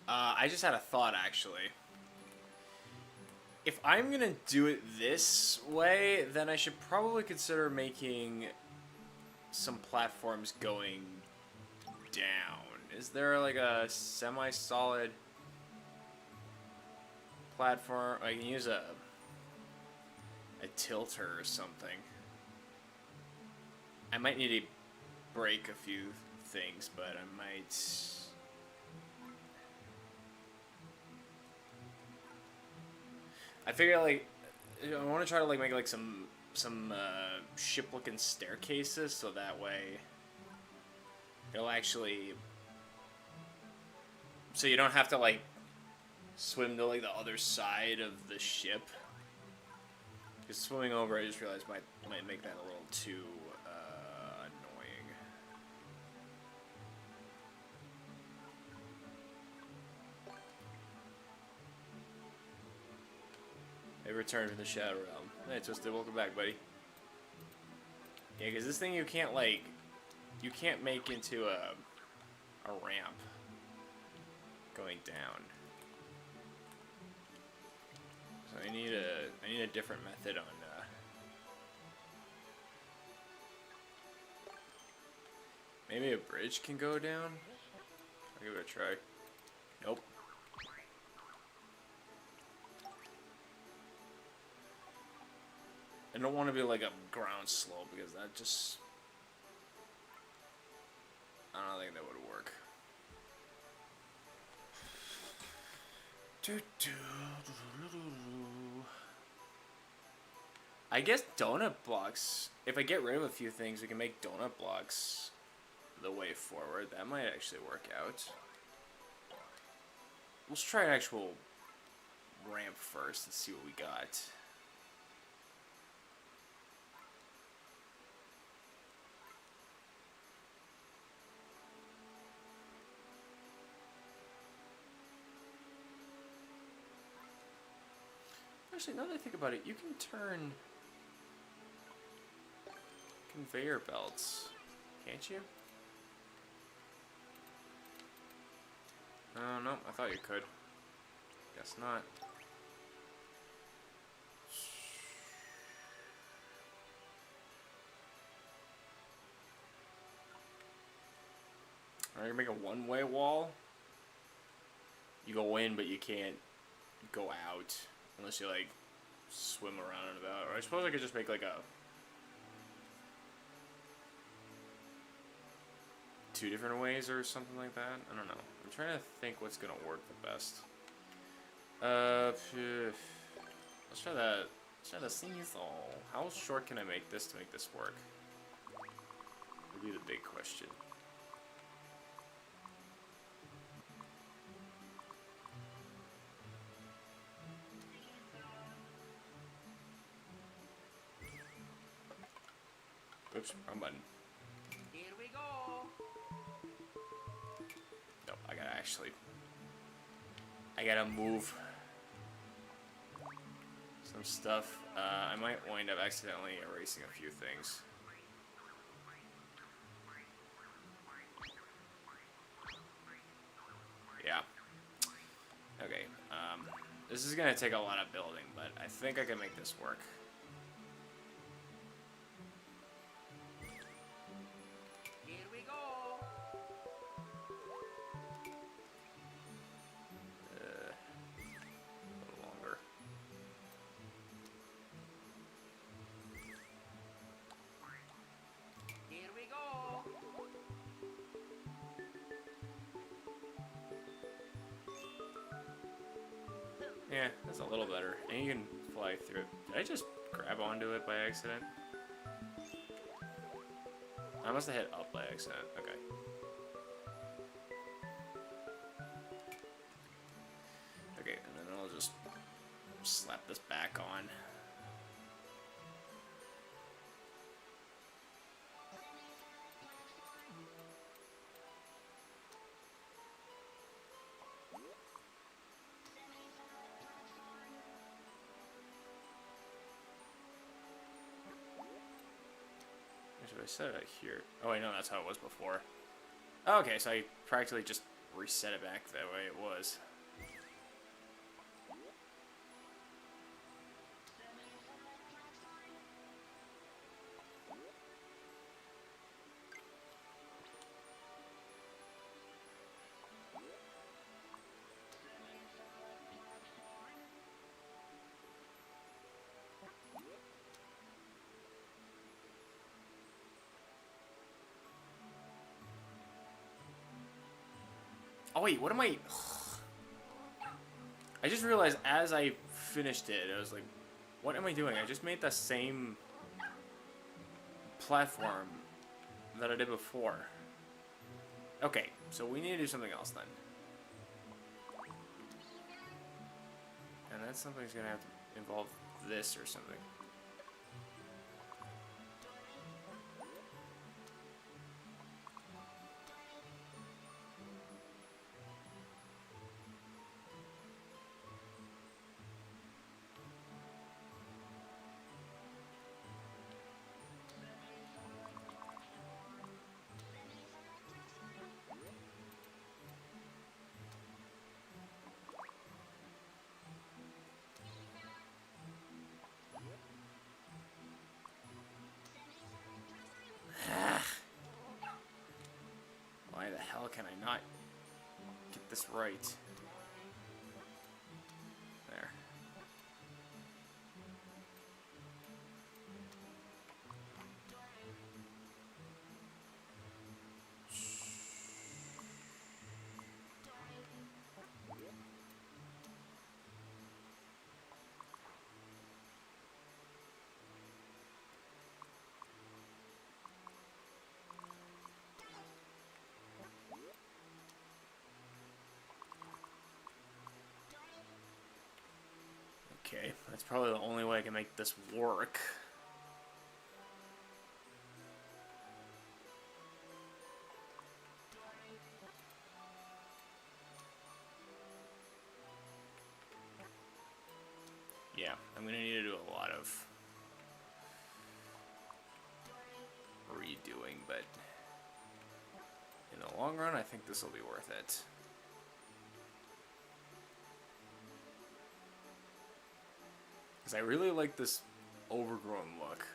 I just had a thought, actually. If I'm gonna do it this way, then I should probably consider making some platforms going down. Is there like a semi-solid platform? I can use a tilter or something. I might need to break a few things, but I might. I figure like I want to try to like make like some ship-looking staircases, so that way it'll actually. So you don't have to like swim to like the other side of the ship. Because swimming over, I just realized might make that a little too annoying. They returned from the Shadow Realm. Hey, Twisted, welcome back, buddy. Yeah, because this thing you can't make into a ramp going down. So I need a different method on. Maybe a bridge can go down. I'll give it a try. Nope. I don't want to be like a ground slope because that just. I don't think that would work. I guess donut blocks. If I get rid of a few things, we can make donut blocks the way forward. That might actually work out. Let's try an actual ramp first and see what we got. Actually, now that I think about it, you can turn conveyor belts, can't you? Oh, no, I thought you could. Guess not. Alright, you're making a one-way wall. You go in, but you can't go out. Unless you, like, swim around and about. Or I suppose I could just make, like, two different ways or something like that. I don't know. I'm trying to think what's going to work the best. Let's try that. Let's try the seesaw. How short can I make this to make this work? Would be the big question. Oops, wrong button. Here we go. Nope, I gotta move some stuff. I might wind up accidentally erasing a few things. Yeah. Okay, this is gonna take a lot of building, but I think I can make this work. Yeah, that's a little better. And you can fly through it. Did I just grab onto it by accident? I must have hit up by accident. Okay. Okay, and then I'll just slap this back on. I set it here. Oh wait, no, that's how it was before. Okay, so I practically just reset it back that way it was. Oh wait, what am I... I just realized as I finished it, I was like, what am I doing? I just made the same platform that I did before. Okay, so we need to do something else then. And that something's gonna have to involve this or something. Why the hell can I not get this right? There. Okay, that's probably the only way I can make this work. Yeah, I'm gonna need to do a lot of redoing, but in the long run, I think this will be worth it. Because I really like this overgrown look.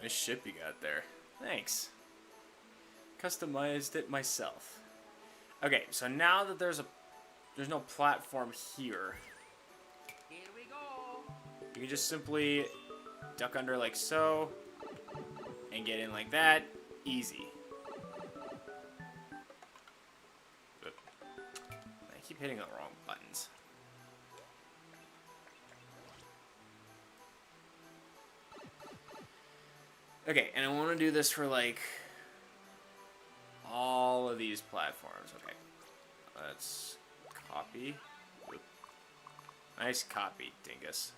Nice ship you got there. Thanks. Customized it myself. Okay, so now that there's no platform here, Here we go. you can just simply duck under like so, and get in like that. Easy. Oop. I keep hitting the wrong buttons. Okay, and I want to do this for like all of these platforms. Okay, let's copy. Oop. Nice copy, dingus.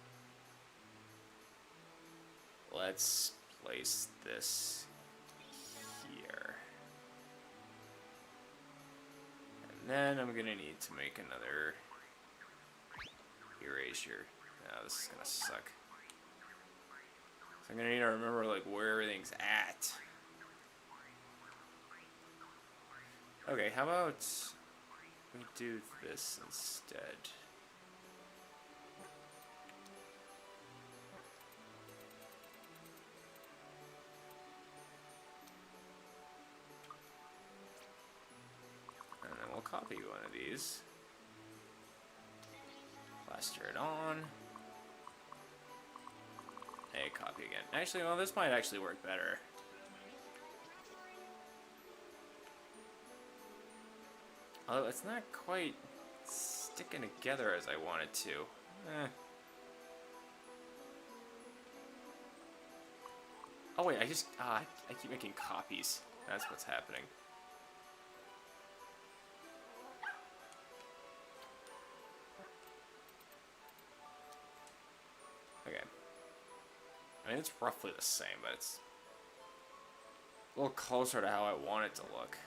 Let's place this here. And then I'm gonna need to make another erasure. Oh, this is gonna suck. So I'm gonna need to remember like where everything's at. Okay, how about we do this instead? And then we'll copy one of these. Plaster it on. Hey, copy again. Actually, well, this might actually work better. Although it's not quite sticking together as I want it to. Oh wait, I keep making copies. That's what's happening. Okay. I mean, it's roughly the same, but it's a little closer to how I want it to look.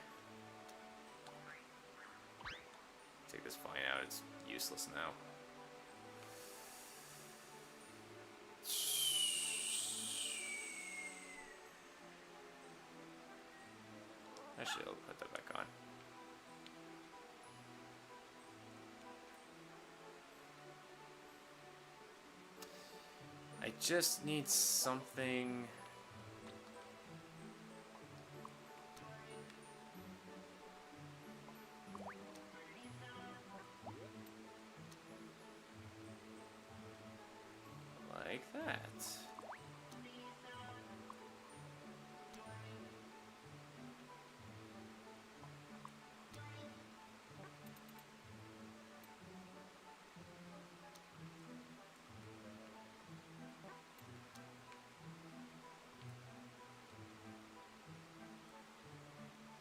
Take this fine out. It's useless now. Actually, I'll put that back on. I just need something. Like that.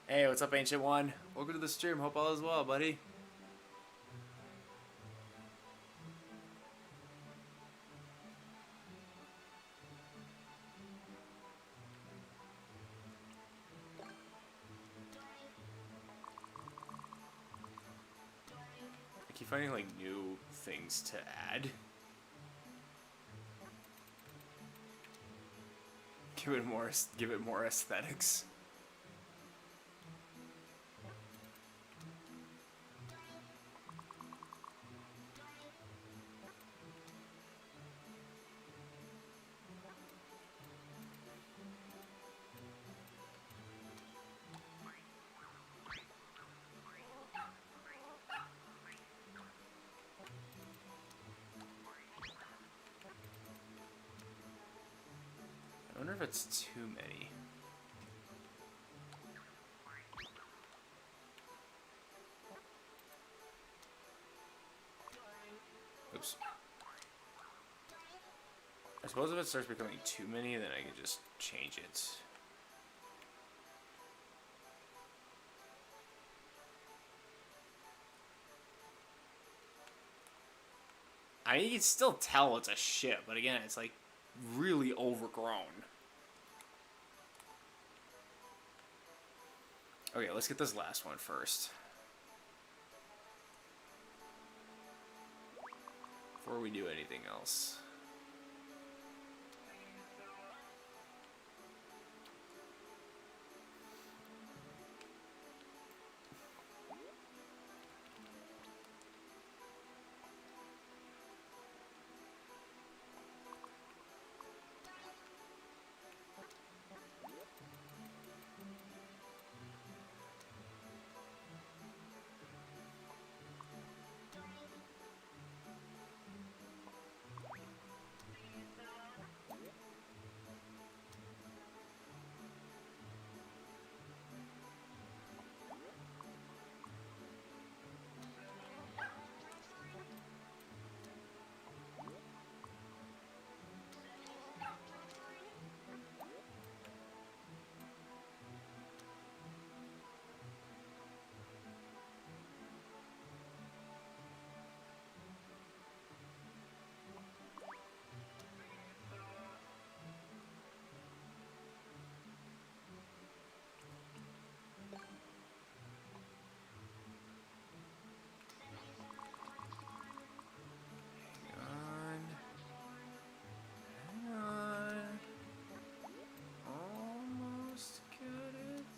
Hey, what's up, Ancient One? Welcome to the stream. Hope all is well, buddy. I keep finding like new things to add. Give it more aesthetics. I wonder if it's too many. Oops. I suppose if it starts becoming too many, then I can just change it. I mean, you can still tell it's a ship, but again, it's like really overgrown. Okay, let's get this last one first. Before we do anything else.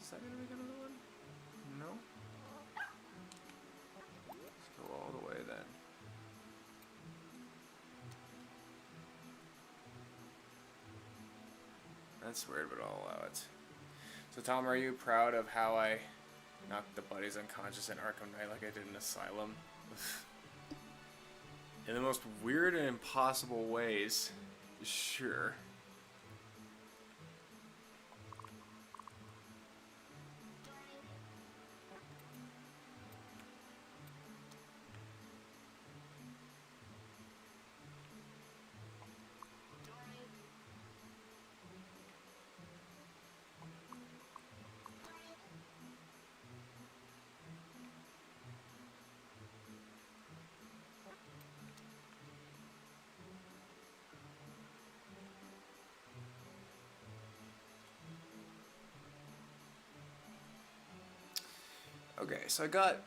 Is that gonna make another one? No? Let's go all the way then. That's weird, but I'll allow it. So Tom, are you proud of how I knocked the buddies unconscious in Arkham Knight like I did in Asylum? In the most weird and impossible ways. Sure. Okay, so I got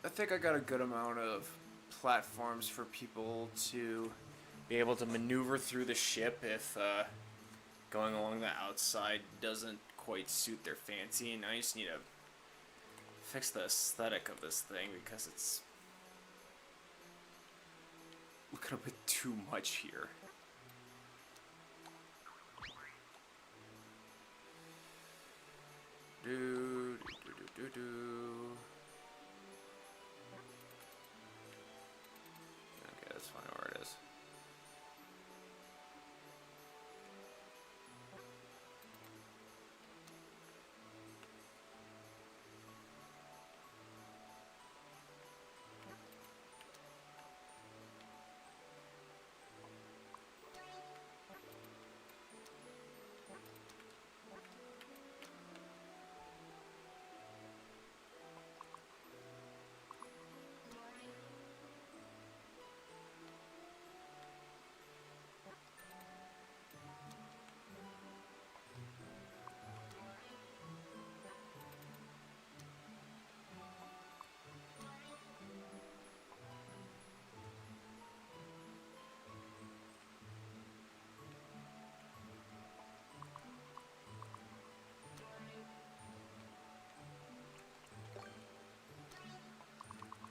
I think I got a good amount of platforms for people to be able to maneuver through the ship if going along the outside doesn't quite suit their fancy, and I just need to fix the aesthetic of this thing because it's looking a bit too much here. Okay, that's fine where it is.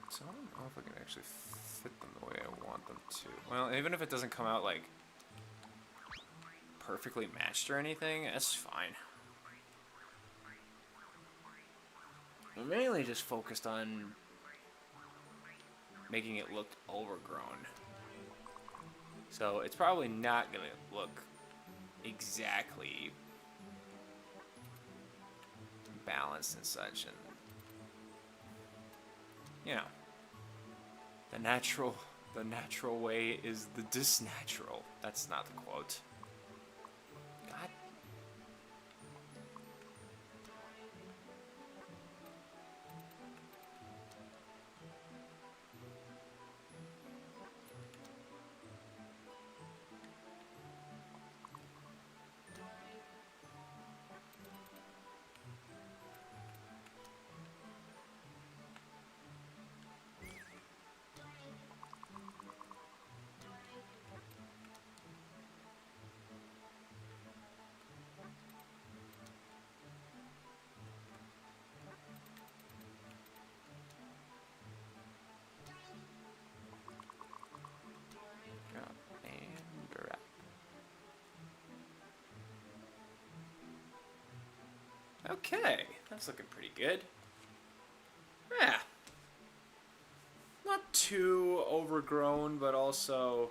So I don't know if I can actually fit them the way I want them to. Well, even if it doesn't come out like perfectly matched or anything, that's fine. I'm mainly just focused on making it look overgrown. So it's probably not gonna look exactly balanced and such, and you know, the natural way is the disnatural. That's not the quote. God. Okay, that's looking pretty good. Yeah. Not too overgrown, but also,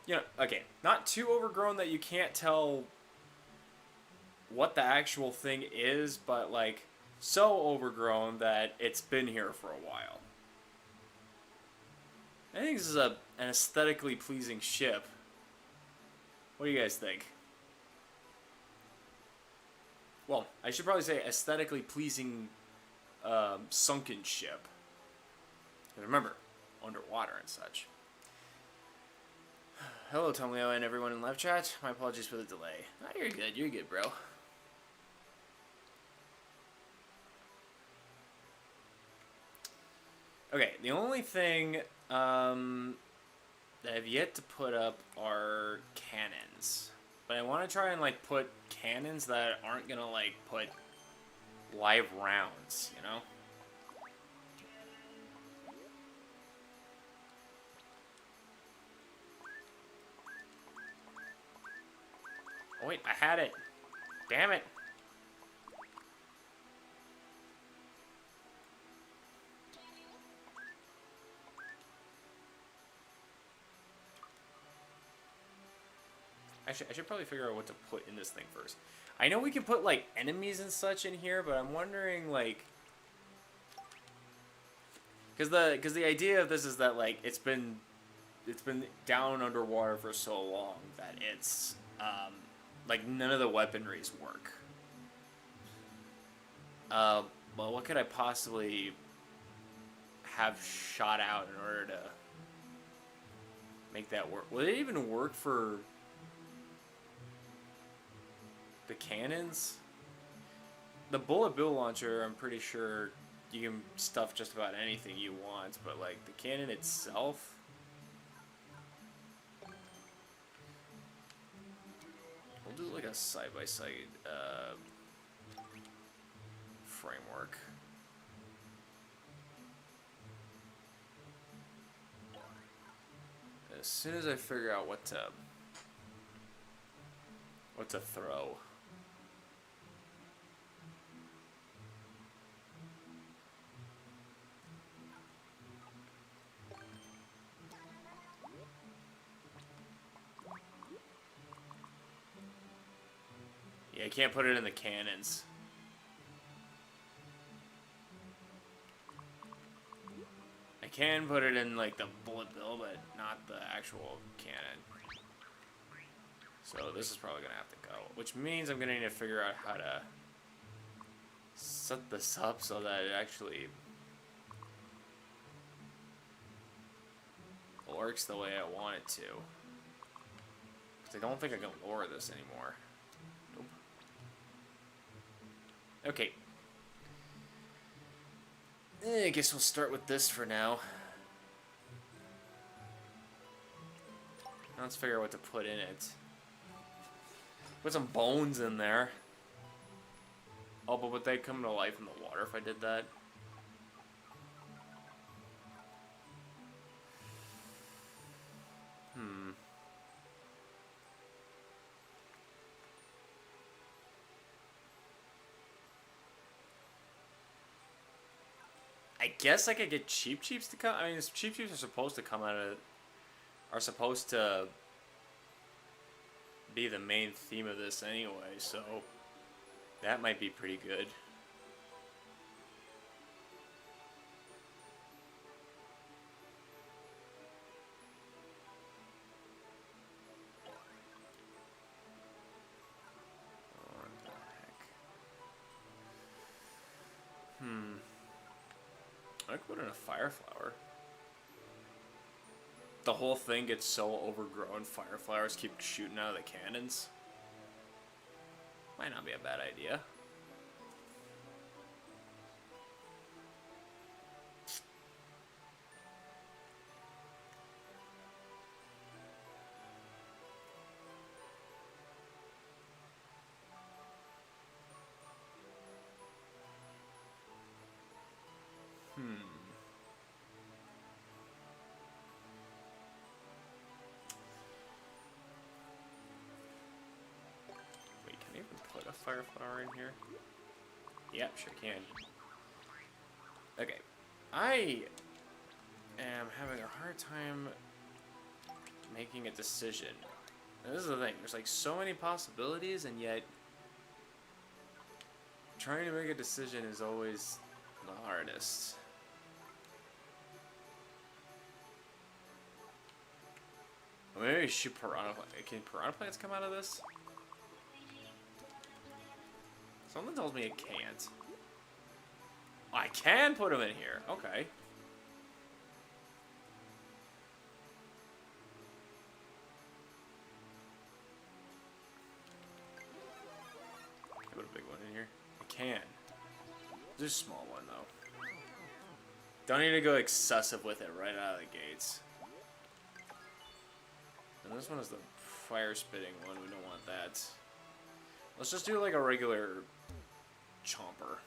you know, okay, not too overgrown that you can't tell what the actual thing is, but like so overgrown that it's been here for a while. I think this is an aesthetically pleasing ship. What do you guys think? Well, I should probably say aesthetically pleasing sunken ship. And remember, underwater and such. Hello, Tomleo, and everyone in live chat. My apologies for the delay. Oh, you're good, bro. Okay, the only thing that I've yet to put up are cannons. But I want to try and, like, put cannons that aren't going to, like, put live rounds, you know? Oh, wait, I had it. Damn it. I should probably figure out what to put in this thing first. I know we can put, like, enemies and such in here, but I'm wondering, like... Because the idea of this is that, like, it's been down underwater for so long that it's, like, none of the weaponries work. Well, what could I possibly have shot out in order to make that work? Will it even work for the cannons? The bullet bill launcher, I'm pretty sure, you can stuff just about anything you want, but like the cannon itself. We'll do like a side-by-side framework. As soon as I figure out what to throw. Yeah, I can't put it in the cannons. I can put it in like the bullet bill, but not the actual cannon. So this is probably gonna have to go, which means I'm gonna need to figure out how to set this up so that it actually works the way I want it to. Because I don't think I can lower this anymore. Nope. Okay. I guess we'll start with this for now. Now let's figure out what to put in it. Put some bones in there. Oh, but would they come to life in the water if I did that? I guess I could get Cheep Cheeps to come. I mean, Cheep Cheeps are supposed to come out of... are supposed to be the main theme of this anyway, so that might be pretty good. What the heck? I could put in a fire flower. The whole thing gets so overgrown, fire flowers keep shooting out of the cannons. Might not be a bad idea. Put a fire flower in here? Yep, sure can. Okay. I am having a hard time making a decision. And this is the thing, there's like so many possibilities, and yet trying to make a decision is always the hardest. Maybe shoot piranha plants. Can piranha plants come out of this? Something tells me it can't. I can put them in here. Okay. Put a big one in here. I can. Just a small one though. Don't need to go excessive with it right out of the gates. And this one is the fire spitting one. We don't want that. Let's just do like a regular chomper.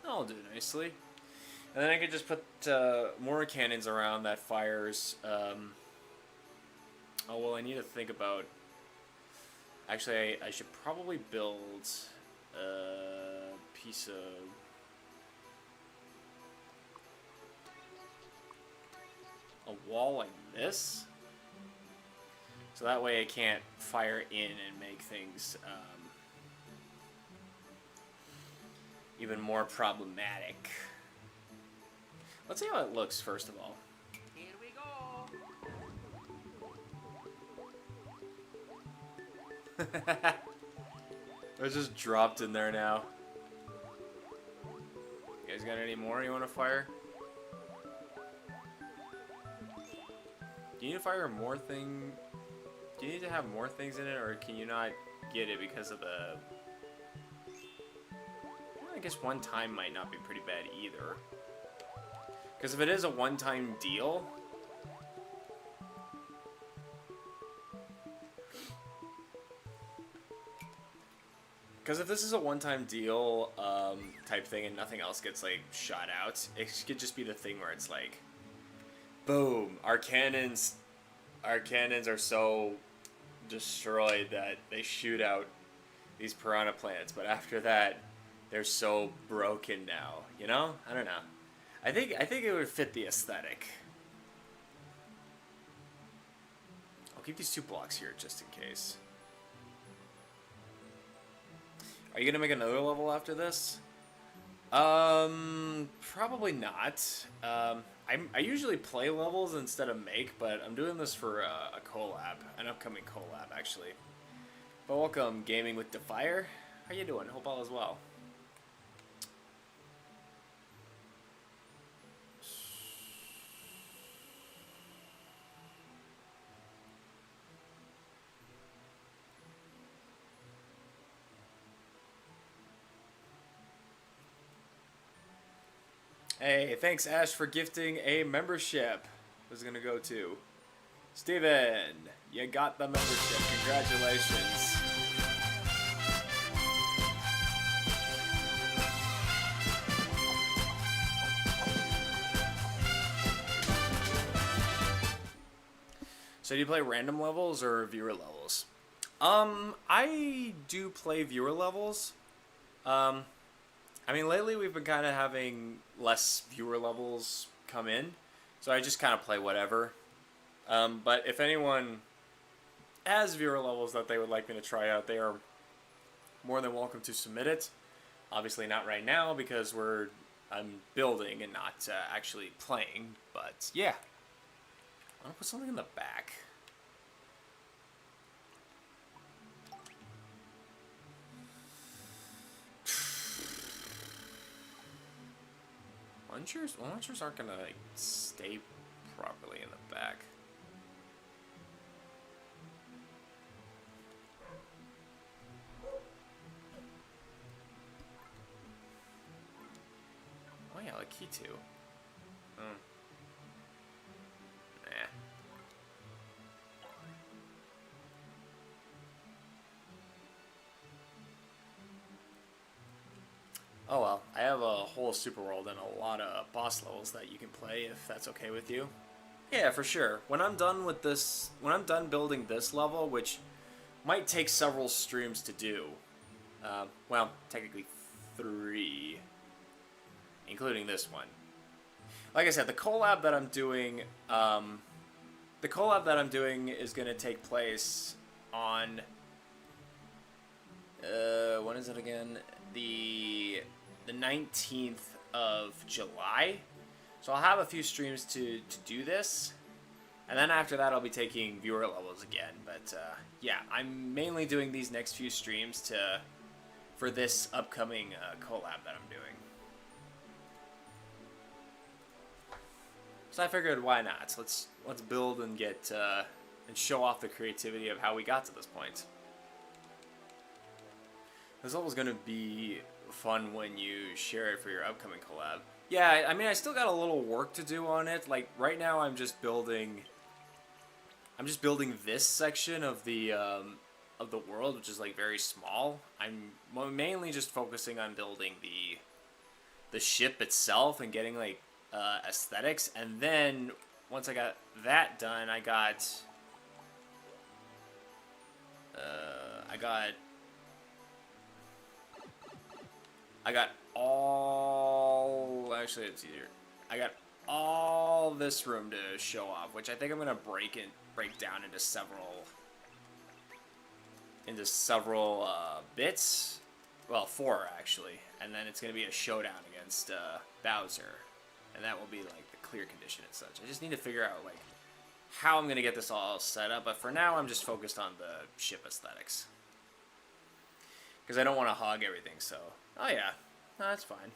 That'll do nicely. And then I could just put more cannons around that fires. Oh, well, I need to think about... Actually, I should probably build a piece of... a wall like this, so that way I can't fire in and make things even more problematic. Let's see how it looks first of all. Here we go. It's just dropped in there now. You guys got any more you want to fire? Do you need to fire more thing? Do you need to have more things in it, or can you not get it because of the... Well, I guess one time might not be pretty bad either. Because if it is a one-time deal... Because if this is a one-time deal type thing and nothing else gets, like, shot out, it could just be the thing where it's like, boom, our cannons are so destroyed that they shoot out these piranha plants, but after that, they're so broken now, you know? I don't know. I think it would fit the aesthetic. I'll keep these 2 blocks here just in case. Are you gonna make another level after this? Probably not. I usually play levels instead of make, but I'm doing this for a collab, an upcoming collab actually. But welcome, Gaming with Defier. How you doing? Hope all is well. Hey, thanks Ash for gifting a membership. Who's gonna go to? Steven, you got the membership. Congratulations. So do you play random levels or viewer levels? I do play viewer levels. I mean, lately we've been kind of having less viewer levels come in, so I just kind of play whatever. But if anyone has viewer levels that they would like me to try out, they are more than welcome to submit it. Obviously not right now because I'm building and not actually playing, but yeah. I want to put something in the back. Launchers aren't gonna like stay properly in the back. Oh yeah, like key 2. Nah. Oh well, I have a whole super world and a lot of boss levels that you can play if that's okay with you. Yeah, for sure. When I'm done with this, when I'm done building this level, which might take several streams to do, well, technically 3, including this one. Like I said, the collab that I'm doing, is gonna take place on, when is it again? The 19th of July. So I'll have a few streams to do this. And then after that I'll be taking viewer levels again. But yeah, I'm mainly doing these next few streams for this upcoming collab that I'm doing. So I figured why not? Let's build and get and show off the creativity of how we got to this point. This level's gonna be fun when you share it for your upcoming collab. Yeah, I mean, I still got a little work to do on it. Like right now, I'm just building this section of the world, which is like very small. I'm mainly just focusing on building the ship itself and getting like aesthetics, and then once I got that done, I got all, actually it's easier. I got all this room to show off, which I think I'm gonna break down into several bits. Well, 4 actually, and then it's gonna be a showdown against Bowser, and that will be like the clear condition and such. I just need to figure out like how I'm gonna get this all set up, but for now I'm just focused on the ship aesthetics because I don't want to hog everything. So, oh yeah, no, that's fine.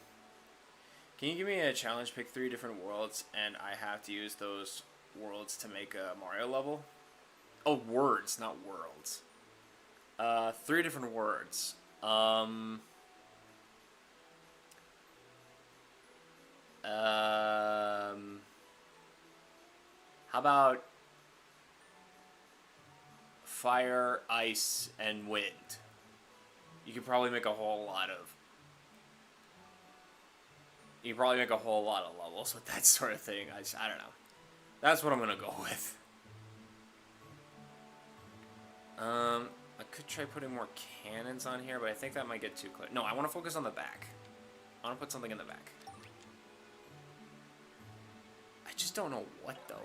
Can you give me a challenge? Pick 3 different worlds, and I have to use those worlds to make a Mario level. Oh, words, not worlds. 3 different words. How about fire, ice, and wind? You could probably make a whole lot of. You could probably make a whole lot of levels with that sort of thing. I don't know. That's what I'm gonna go with. I could try putting more cannons on here, but I think that might get too clear. No, I want to focus on the back. I want to put something in the back. I just don't know what, though.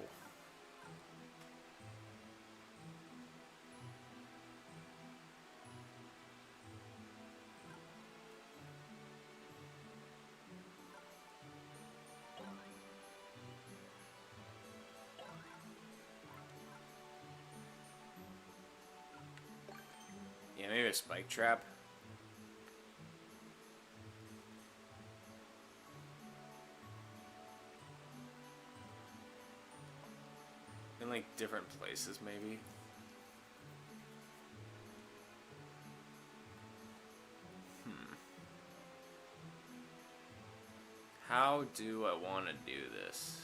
Yeah, maybe a spike trap. In like different places, maybe. How do I want to do this?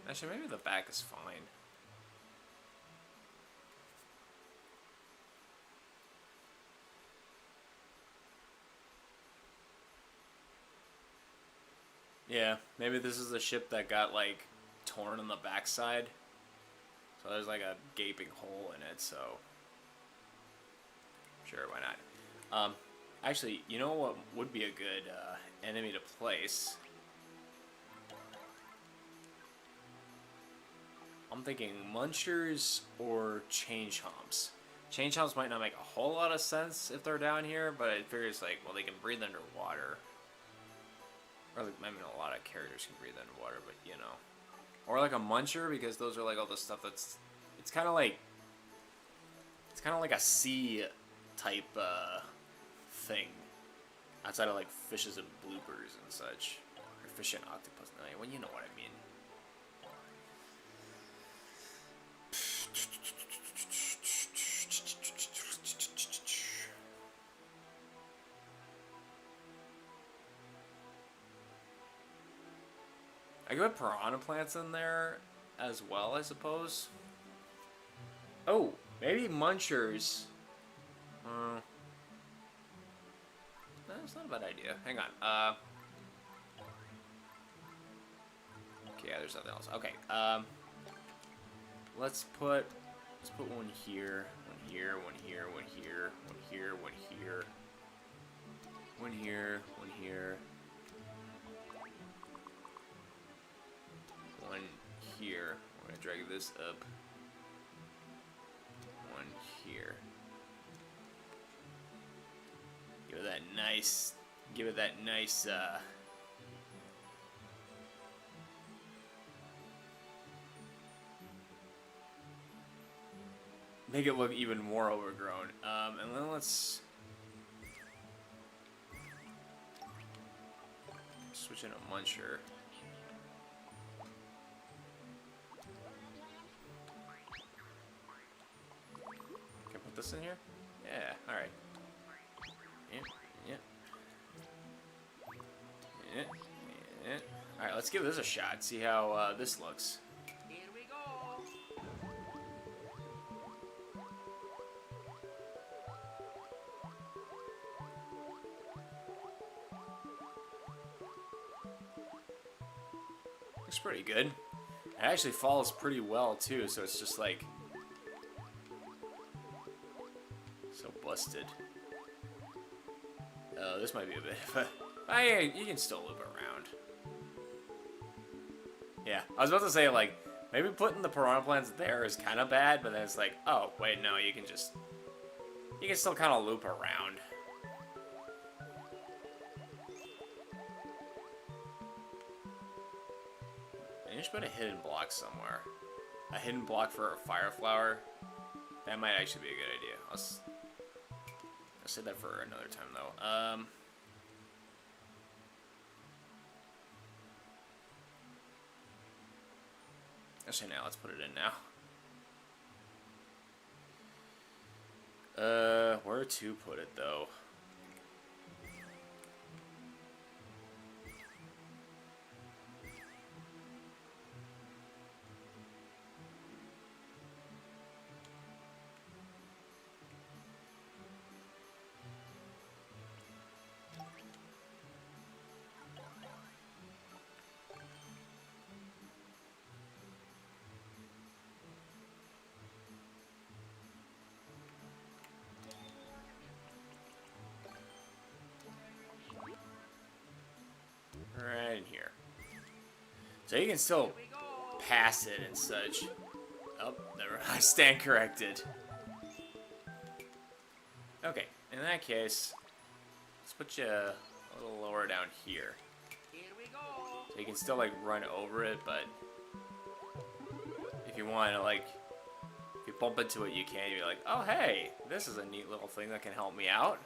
Actually, maybe the back is fine. Yeah, maybe this is the ship that got, like, torn on the backside. So there's, like, a gaping hole in it, so... Sure, why not? Actually, you know what would be a good enemy to place? I'm thinking munchers or change humps. Change humps might not make a whole lot of sense if they're down here, but it figures like, well, they can breathe underwater. Or like, I mean, a lot of characters can breathe underwater, but you know. Or like a muncher, because those are like all the stuff that's, it's kind of like a sea type thing. Outside of like fishes and bloopers and such. Or fish and octopus. Well, you know what I mean. I could put piranha plants in there as well, I suppose. Oh, maybe munchers. That's not a bad idea. Hang on. Okay, yeah, there's nothing else. Okay. Let's put one here, one here, one here, one here, one here, one here, one here, one here. One here. We're gonna drag this up. One here. Give it that nice. Give it that nice. Make it look even more overgrown. And then let's switch in a muncher. This in here? Yeah, alright. Yeah. Alright, let's give this a shot, see how this looks. Here we go. Looks pretty good. It actually falls pretty well too, so it's just like so busted. Oh, this might be a bit, but yeah, you can still loop around. Yeah, I was about to say like maybe putting the piranha plants there is kind of bad, but then it's like, oh wait, no, you can still kind of loop around. And you should put a hidden block somewhere. A hidden block for a fire flower. That might actually be a good idea. I'll say that for another time, though. Actually, now let's put it in now. Where to put it though? Right in here. So you can still pass it and such. Oh, never. I stand corrected. Okay, in that case, let's put you a little lower down here. Here we go. So you can still like run over it, but if you want to like, if you bump into it, you can. You're like, oh hey, this is a neat little thing that can help me out.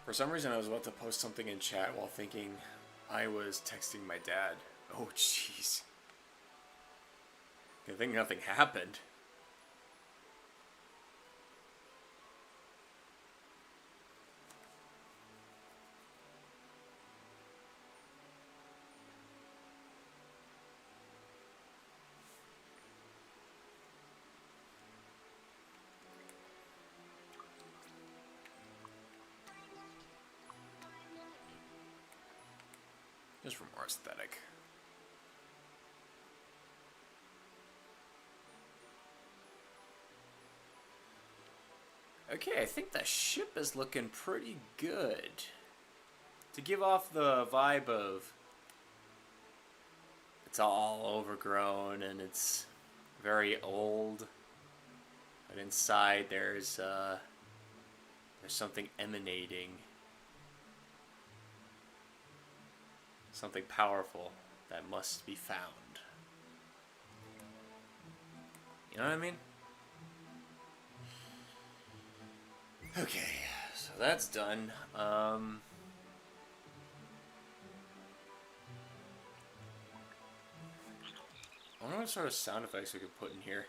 For some reason, I was about to post something in chat while thinking I was texting my dad. Oh, jeez. Good thing nothing happened. Just for more aesthetic. Okay, I think the ship is looking pretty good. To give off the vibe of it's all overgrown and it's very old, but inside there's something emanating. Something powerful that must be found. You know what I mean? Okay, so that's done. I wonder what sort of sound effects we could put in here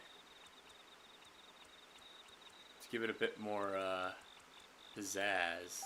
to give it a bit more pizzazz.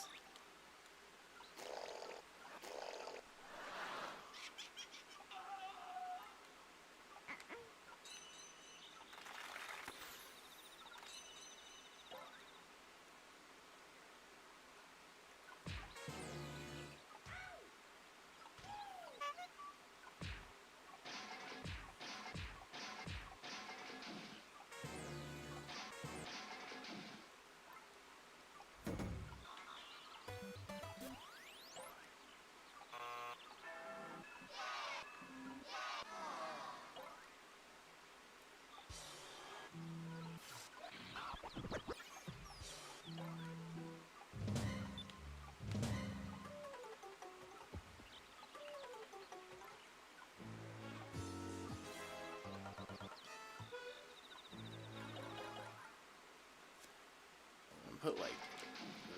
Put like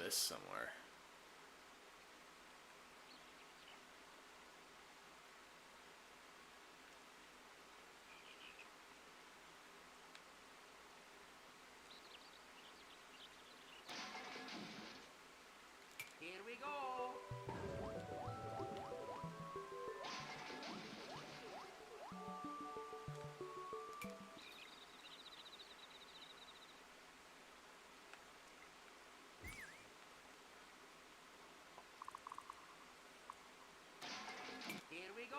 this somewhere. Here we go. Here we go.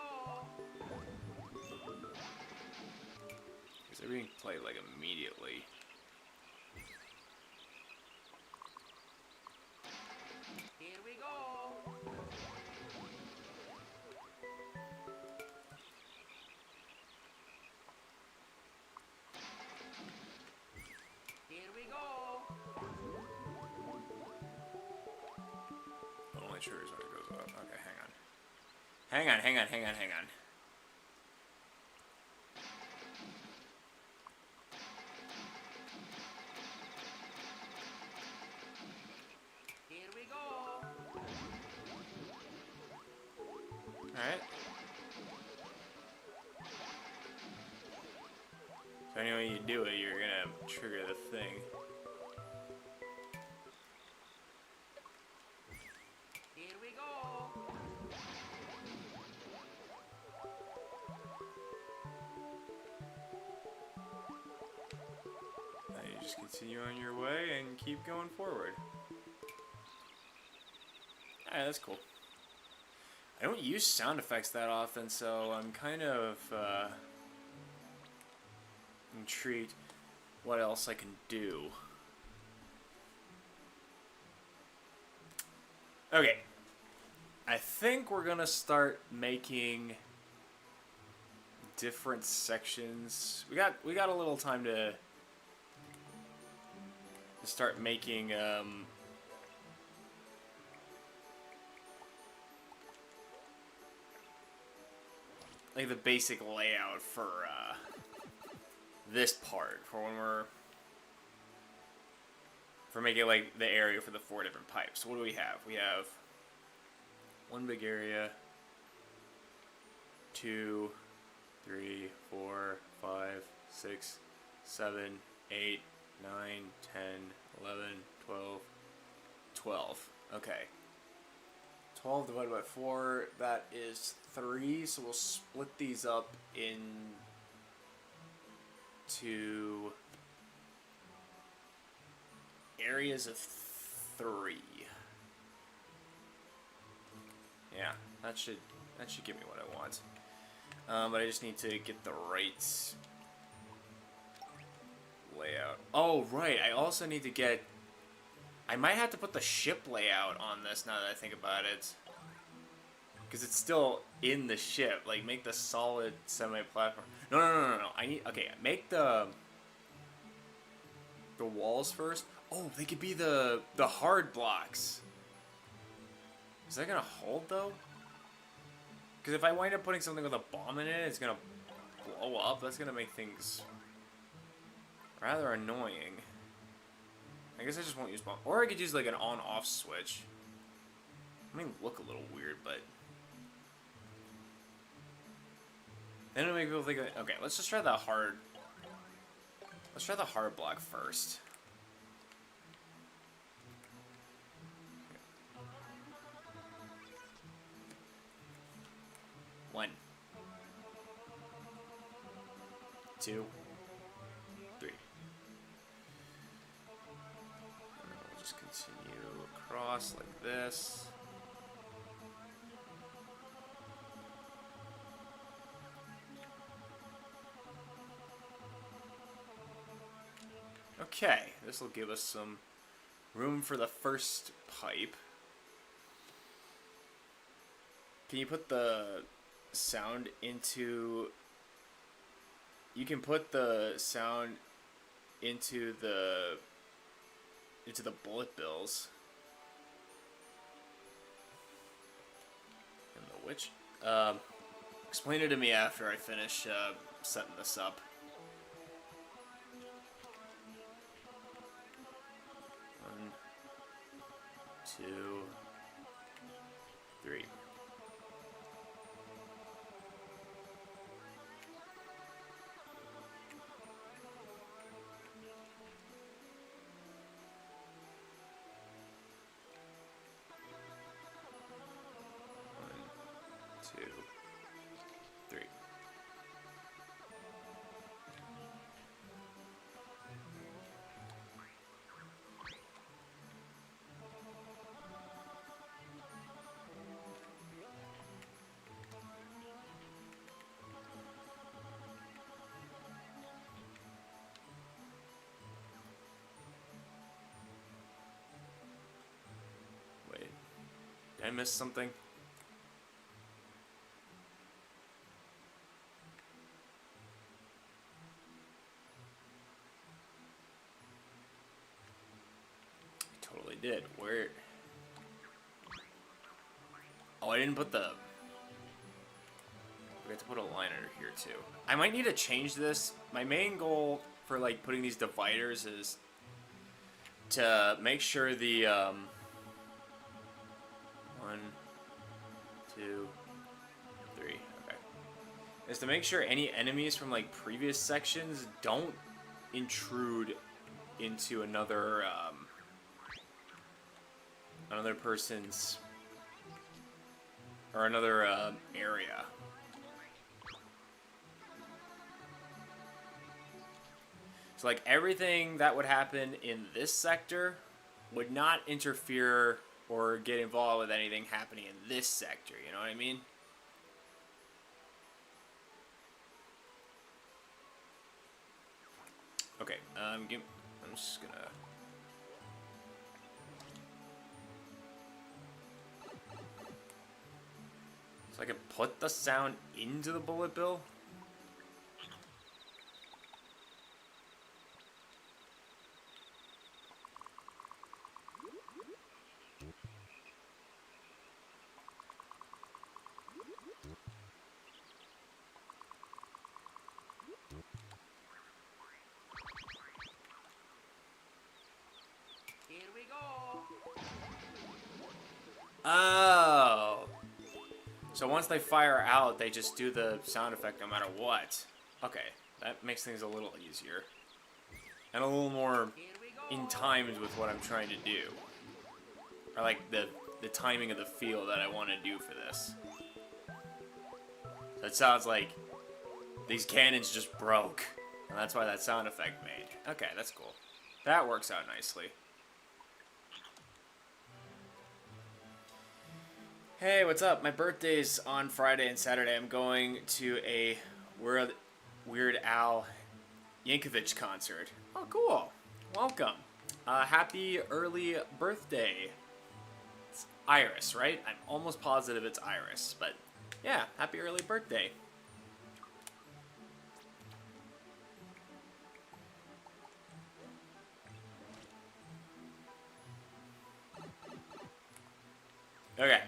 Because they're being played like immediately. Here we go. triggers when it goes up. Okay, hang on. Hang on. Here we go. Alright. So anyway you do it, you're gonna trigger the thing. Here we go. Now you just continue on your way and keep going forward. Alright, that's cool. I don't use sound effects that often, so I'm kind of intrigued what else I can do. Okay. I think we're gonna start making different sections. We got a little time to start making like the basic layout for this part for when for making like the area for the 4 different pipes. So what do we have? We have one big area, 2, 3, 4, 5, 6, 7, 8, 9, 10, 11, 12, 12. Okay. 12 divided by 4, that is 3, so we'll split these up into areas of 3. Yeah, that should give me what I want. But I just need to get the right layout. Oh, right, I also need to get... I might have to put the ship layout on this now that I think about it. Because it's still in the ship. Like, make the solid semi-platform. No. I need... Okay, make the walls first. Oh, they could be the hard blocks. Is that gonna hold, though? Because if I wind up putting something with a bomb in it, it's gonna blow up. That's gonna make things rather annoying. I guess I just won't use bomb. Or I could use like an on-off switch. I mean, look a little weird, but then it'll make people think. Okay, let's just try the hard. Let's try the hard block first. One, 2, 3. And then we'll just continue across like this. Okay, this will give us some room for the first pipe. Can you put the sound into... You can put the sound into the bullet bills. And the witch. Explain it to me after I finish setting this up. One, 2, 3. Wait, did I miss something? I totally did. Where? I didn't put the... We have to put a line under here too. I might need to change this. My main goal for like putting these dividers is to make sure the 1, 2, 3. Okay. Is to make sure any enemies from like previous sections don't intrude into another another person's or another area. So like everything that would happen in this sector would not interfere or get involved with anything happening in this sector, you know what I mean? Okay, I'm just gonna... So I can put the sound into the bullet bill? Here we go. Oh. So once they fire out, they just do the sound effect no matter what. Okay, that makes things a little easier. And a little more in time with what I'm trying to do. Or like the timing of the feel that I want to do for this. So it sounds like these cannons just broke. And that's why that sound effect made. Okay, that's cool. That works out nicely. Hey, what's up? My birthday's on Friday and Saturday. I'm going to a Weird Al Yankovic concert. Oh, cool. Welcome. Happy early birthday. It's Iris, right? I'm almost positive it's Iris, but yeah, happy early birthday. Okay.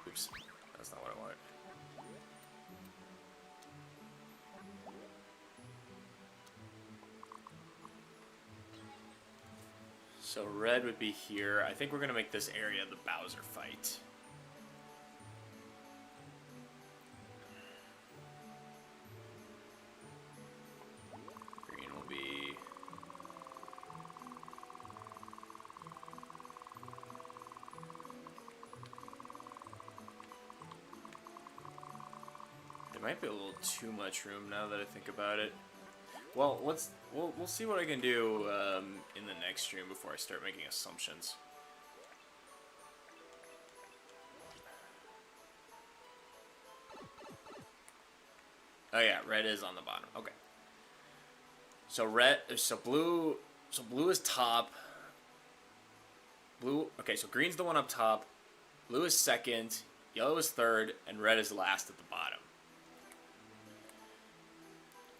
Oops, that's not what I wanted. So red would be here. I think we're gonna make this area the Bowser fight. Green will be... There might be a little too much room now that I think about it. Well, we'll see what I can do in the next stream before I start making assumptions. Oh yeah, red is on the bottom. Okay. So blue is top. Okay, so green's the one up top. Blue is second, yellow is third, and red is last at the bottom.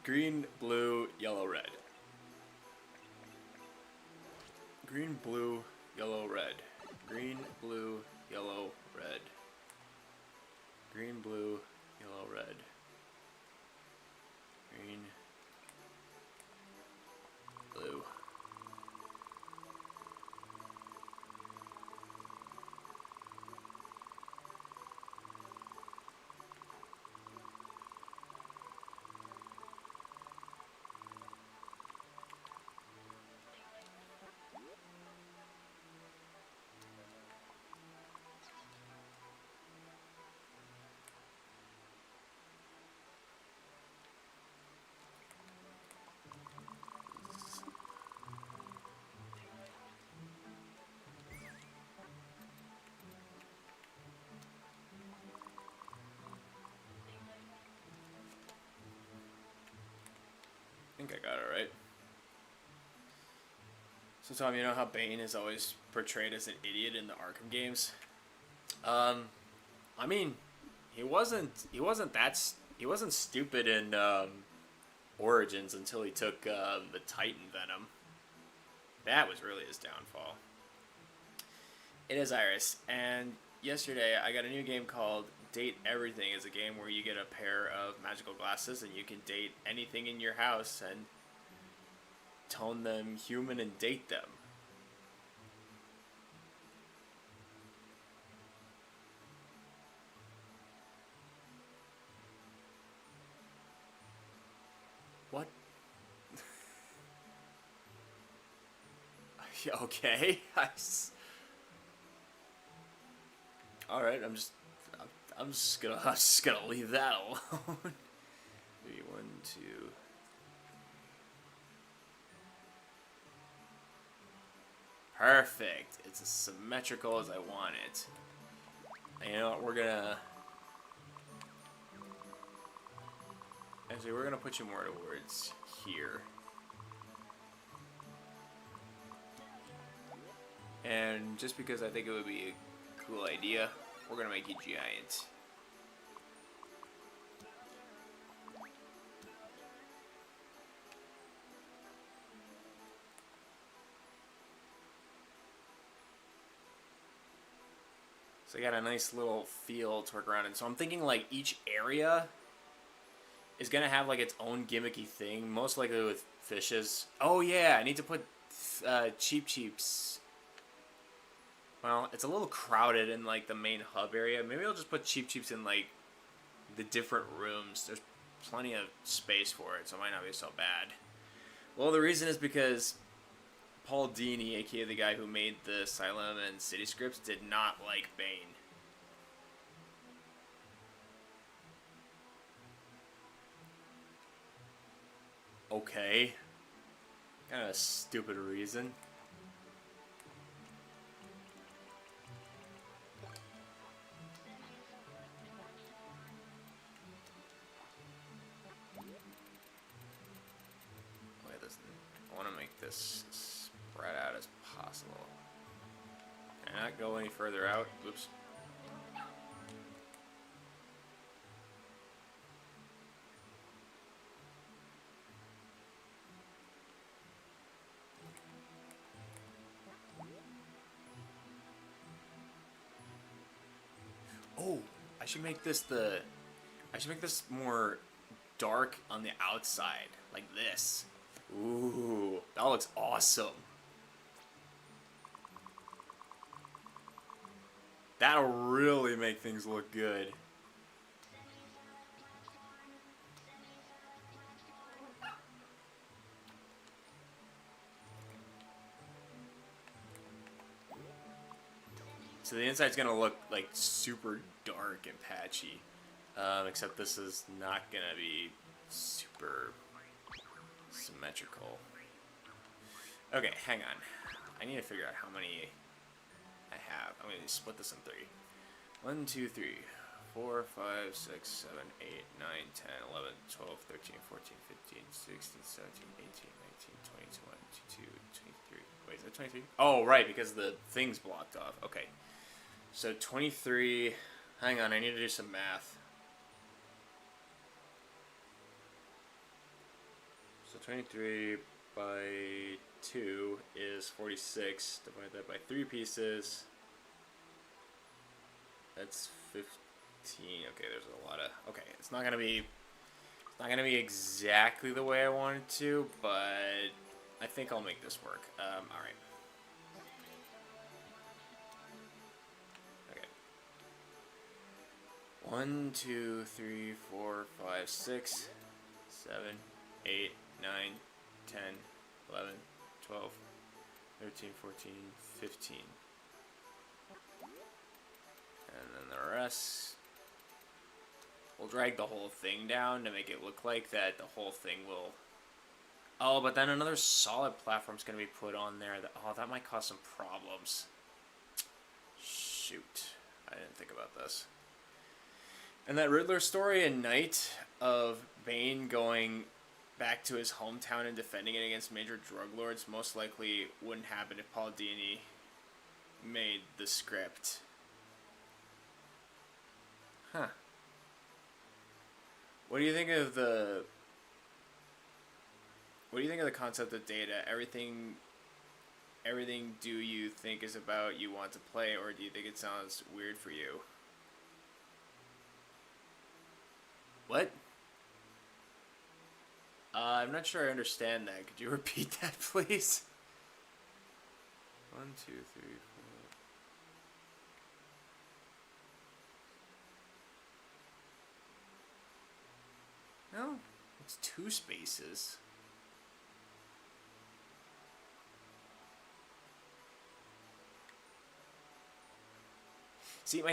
Green, blue, yellow, red. Green, blue, yellow, red. Green, blue, yellow, red. Green, blue, yellow, red. Green, blue. I think I got it right. So Tom, you know how Bane is always portrayed as an idiot in the Arkham games? I mean, he wasn't stupid in origins until he took the Titan Venom. That was really his downfall. It is Iris, and yesterday I got a new game called Date Everything. It's a game where you get a pair of magical glasses and you can date anything in your house and tone them human and date them. What? Okay. All right. I'm just gonna leave that alone. Maybe 1, 2. Perfect. It's as symmetrical as I want it. And you know what? We're gonna put you more towards here. And just because I think it would be a cool idea, we're gonna make you giant. So I got a nice little field to work around in. So I'm thinking like each area is gonna have like its own gimmicky thing, most likely with fishes. Oh yeah, I need to put Cheep Cheeps. Well, it's a little crowded in like the main hub area. Maybe I'll just put Cheep Cheeps in like the different rooms. There's plenty of space for it, so it might not be so bad. Well, the reason is because Paul Dini, aka the guy who made the Asylum and City scripts, did not like Bane. Okay. Kind of a stupid reason. Wait, listen. I want to make this spread out as possible. Can I not go any further out? Oops. Oh, I should make this more dark on the outside, like this. Ooh, that looks awesome. That'll really make things look good. So the inside's gonna look like super dark and patchy, except this is not gonna be super symmetrical. Okay, hang on. I need to figure out how many I have. I'm gonna split this in 3. 1, 2, 3, 4, 5, 6, 7, 8, 9, 10, 11, 12, 13, 14, 15, 16, 17, 18, 19, 20, 21, 22, 23. Wait, is that 23? Oh, right, because the thing's blocked off. Okay. So 23, hang on, I need to do some math. So 23 by 2 is 46, divide that by 3 pieces, that's 15, okay, there's a lot of, okay, it's not gonna be exactly the way I want it to, but I think I'll make this work. Alright. 1, 2, 3, 4, 5, 6, 7, 8, 9, 10, 11, 12, 13, 14, 15. And then the rest, we'll drag the whole thing down to make it look like that the whole thing will... Oh, but then another solid platform's going to be put on there. That might cause some problems. Shoot. I didn't think about this. And that Riddler story at night of Bane going back to his hometown and defending it against major drug lords most likely wouldn't happen if Paul Dini made the script. Huh. What do you think of the What do you think of the concept of data? Everything do you think is about you want to play, or do you think it sounds weird for you? What? I'm not sure I understand that. Could you repeat that, please? 1, 2, 3, 4. No, it's 2 spaces. See,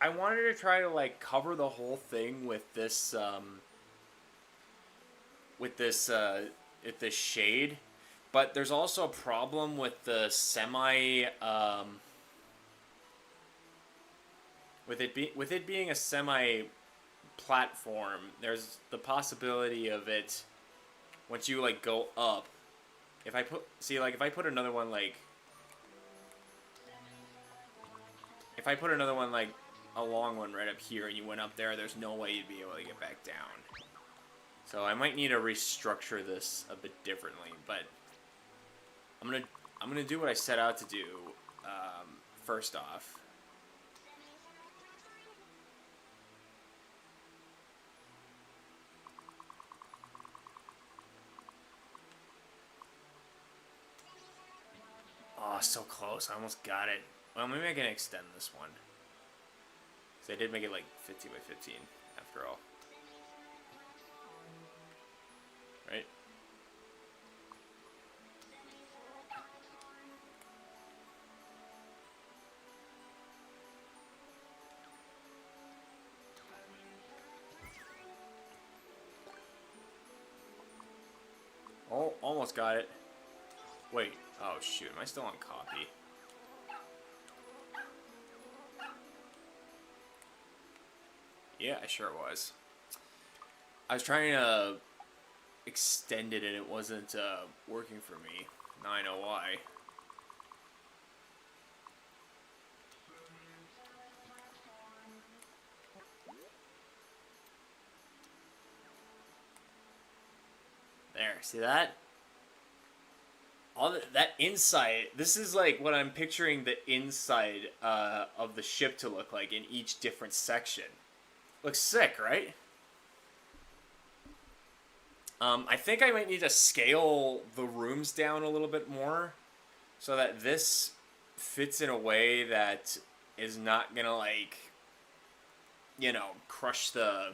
I wanted to try to like cover the whole thing with this with this shade, but there's also a problem with the with it being a semi platform. There's the possibility of it once you like go up. If I put another one like a long one right up here and you went up there, there's no way you'd be able to get back down. So I might need to restructure this a bit differently, but I'm gonna do what I set out to do. First off, oh, so close! I almost got it. Well, maybe I can extend this one. So I did make it like 50 by 15 after all. Right? Oh, almost got it. Wait. Oh, shoot. Am I still on copy? Yeah, I sure was. I was trying to extend it and it wasn't working for me. Now I know why. There, see that? That inside, this is like what I'm picturing the inside of the ship to look like in each different section. Looks sick, right? I think I might need to scale the rooms down a little bit more so that this fits in a way that is not gonna, like, you know, crush the...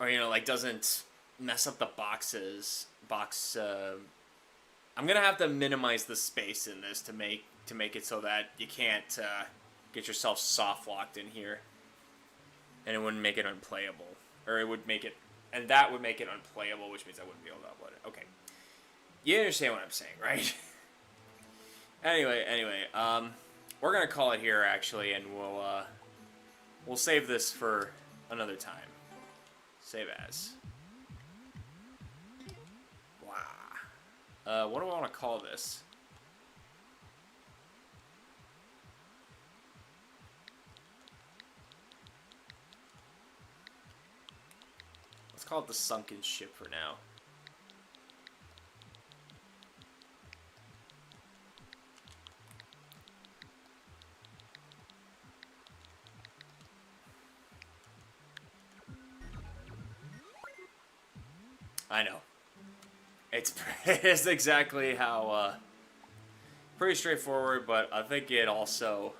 Or, you know, like, doesn't mess up the boxes. I'm gonna have to minimize the space in this to make it so that you can't get yourself soft locked in here, and it wouldn't make it unplayable, or it would make it, and that would make it unplayable, which means I wouldn't be able to upload it. Okay, you understand what I'm saying, right? Anyway, we're gonna call it here actually, and we'll save this for another time. Save as. Wow. What do I want to call this? Let's call it the sunken ship for now. I know. It's exactly how, pretty straightforward, but I think it also,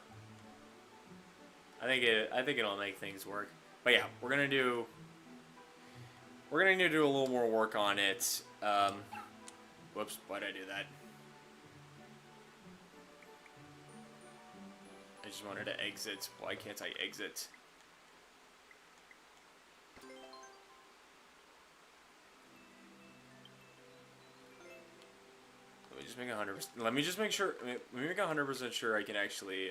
I think it'll make things work. But yeah, we're gonna need to do a little more work on it. Whoops, why'd I do that? I just wanted to exit. Why can't I exit? Let me just make 100%. Let me make 100% sure I can actually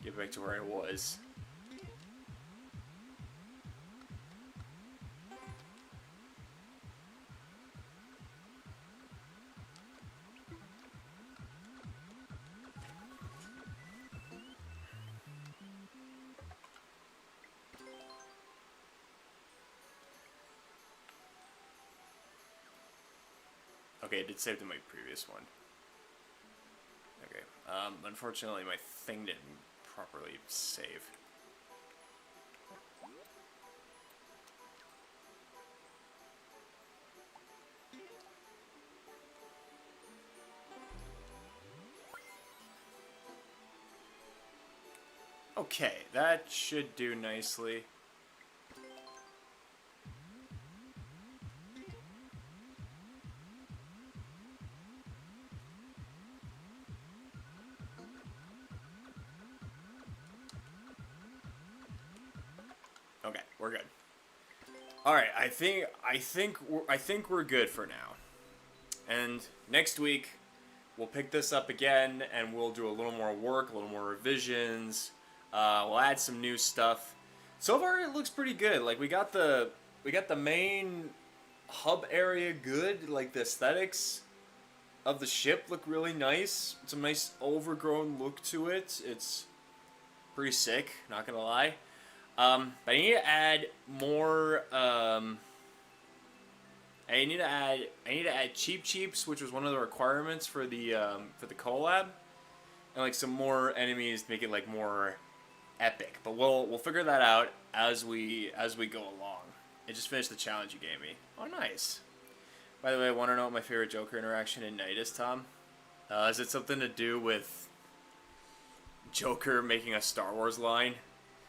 get back to where I was. Okay, it did save to my previous one. Okay. Unfortunately, my thing didn't properly save. Okay, that should do nicely. Okay, we're good. All right, I think we're good for now. And next week we'll pick this up again, and we'll do a little more work, a little more revisions. We'll add some new stuff. So far, it looks pretty good. Like we got the main hub area good. Like the aesthetics of the ship look really nice. It's a nice overgrown look to it. It's pretty sick. Not gonna lie. But I need to add more. I need to add cheap cheeps, which was one of the requirements for the collab, and like some more enemies to make it like more epic. But we'll figure that out as we go along. I just finished the challenge you gave me. Oh, nice. By the way, I want to know what my favorite Joker interaction in Night is, Tom. Is it something to do with Joker making a Star Wars line?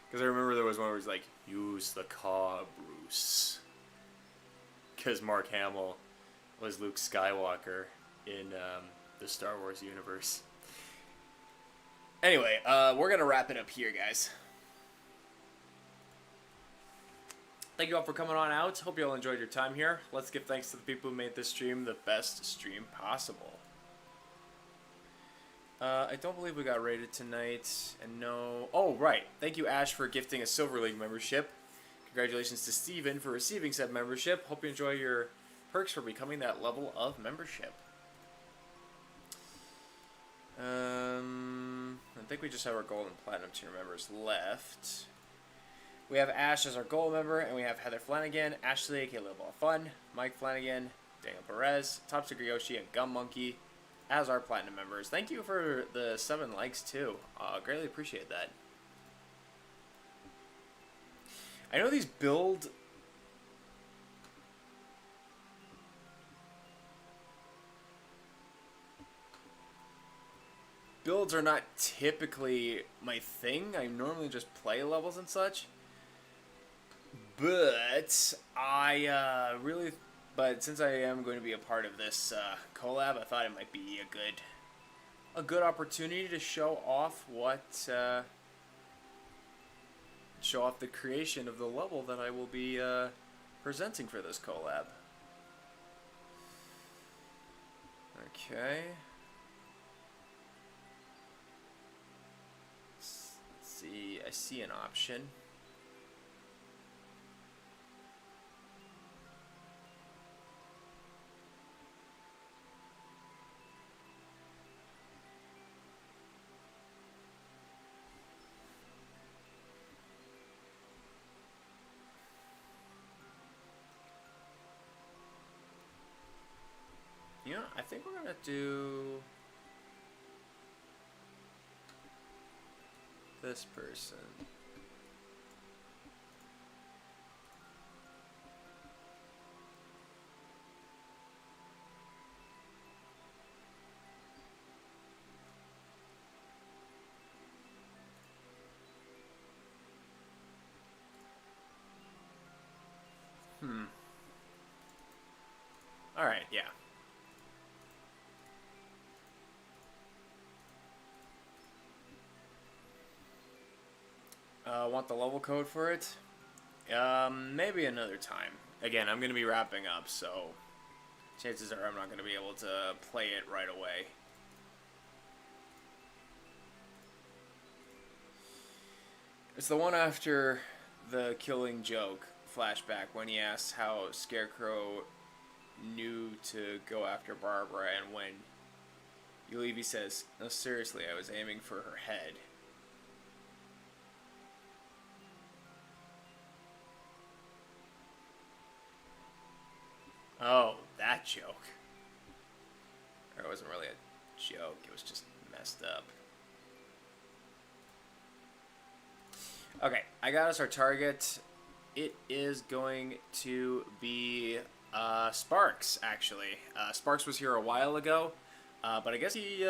Because I remember there was one where he's like, "Use the car, Bruce." Because Mark Hamill was Luke Skywalker in the Star Wars universe. Anyway, we're going to wrap it up here, guys. Thank you all for coming on out. Hope you all enjoyed your time here. Let's give thanks to the people who made this stream the best stream possible. I don't believe we got rated tonight. And no... Oh, right. Thank you, Ash, for gifting a Silver League membership. Congratulations to Steven for receiving said membership. Hope you enjoy your perks for becoming that level of membership. I think we just have our gold and platinum tier members left. We have Ash as our gold member, and we have Heather Flanagan, Ashley, Caleb Ball Fun, Mike Flanagan, Daniel Perez, Top Secret Yoshi, and Gum Monkey as our platinum members. Thank you for the 7 likes too. Greatly appreciate that. I know these builds are not typically my thing. I normally just play levels and such. But but since I am going to be a part of this collab, I thought it might be a good opportunity to show off show off the creation of the level that I will be presenting for this collab. Okay. Let's see, I see an option. You know, I think we're gonna do this person. All right, yeah. Want the level code for it? Maybe another time. Again, I'm going to be wrapping up, so chances are I'm not going to be able to play it right away. It's the one after the Killing Joke flashback when he asks how Scarecrow knew to go after Barbara, and when you leave he says, "No, seriously, I was aiming for her head." Oh, that joke. Or it wasn't really a joke, it was just messed up. Okay, I got us our target. It is going to be Sparks, actually. Sparks was here a while ago, but I guess he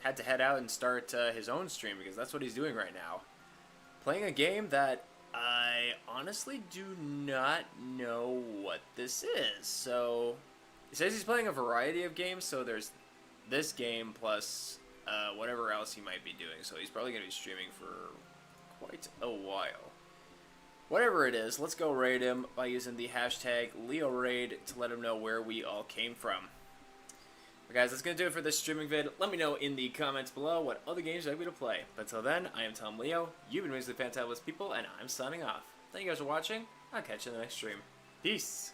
had to head out and start his own stream because that's what he's doing right now. Playing a game that I honestly do not know what this is. So, he says he's playing a variety of games, so there's this game plus whatever else he might be doing. So he's probably going to be streaming for quite a while. Whatever it is, let's go raid him by using the hashtag LeoRaid to let him know where we all came from. But guys, that's going to do it for this streaming vid. Let me know in the comments below what other games you'd like me to play. But until then, I am Tom Leo, you've been raised with fantabulous people, and I'm signing off. Thank you guys for watching. I'll catch you in the next stream. Peace!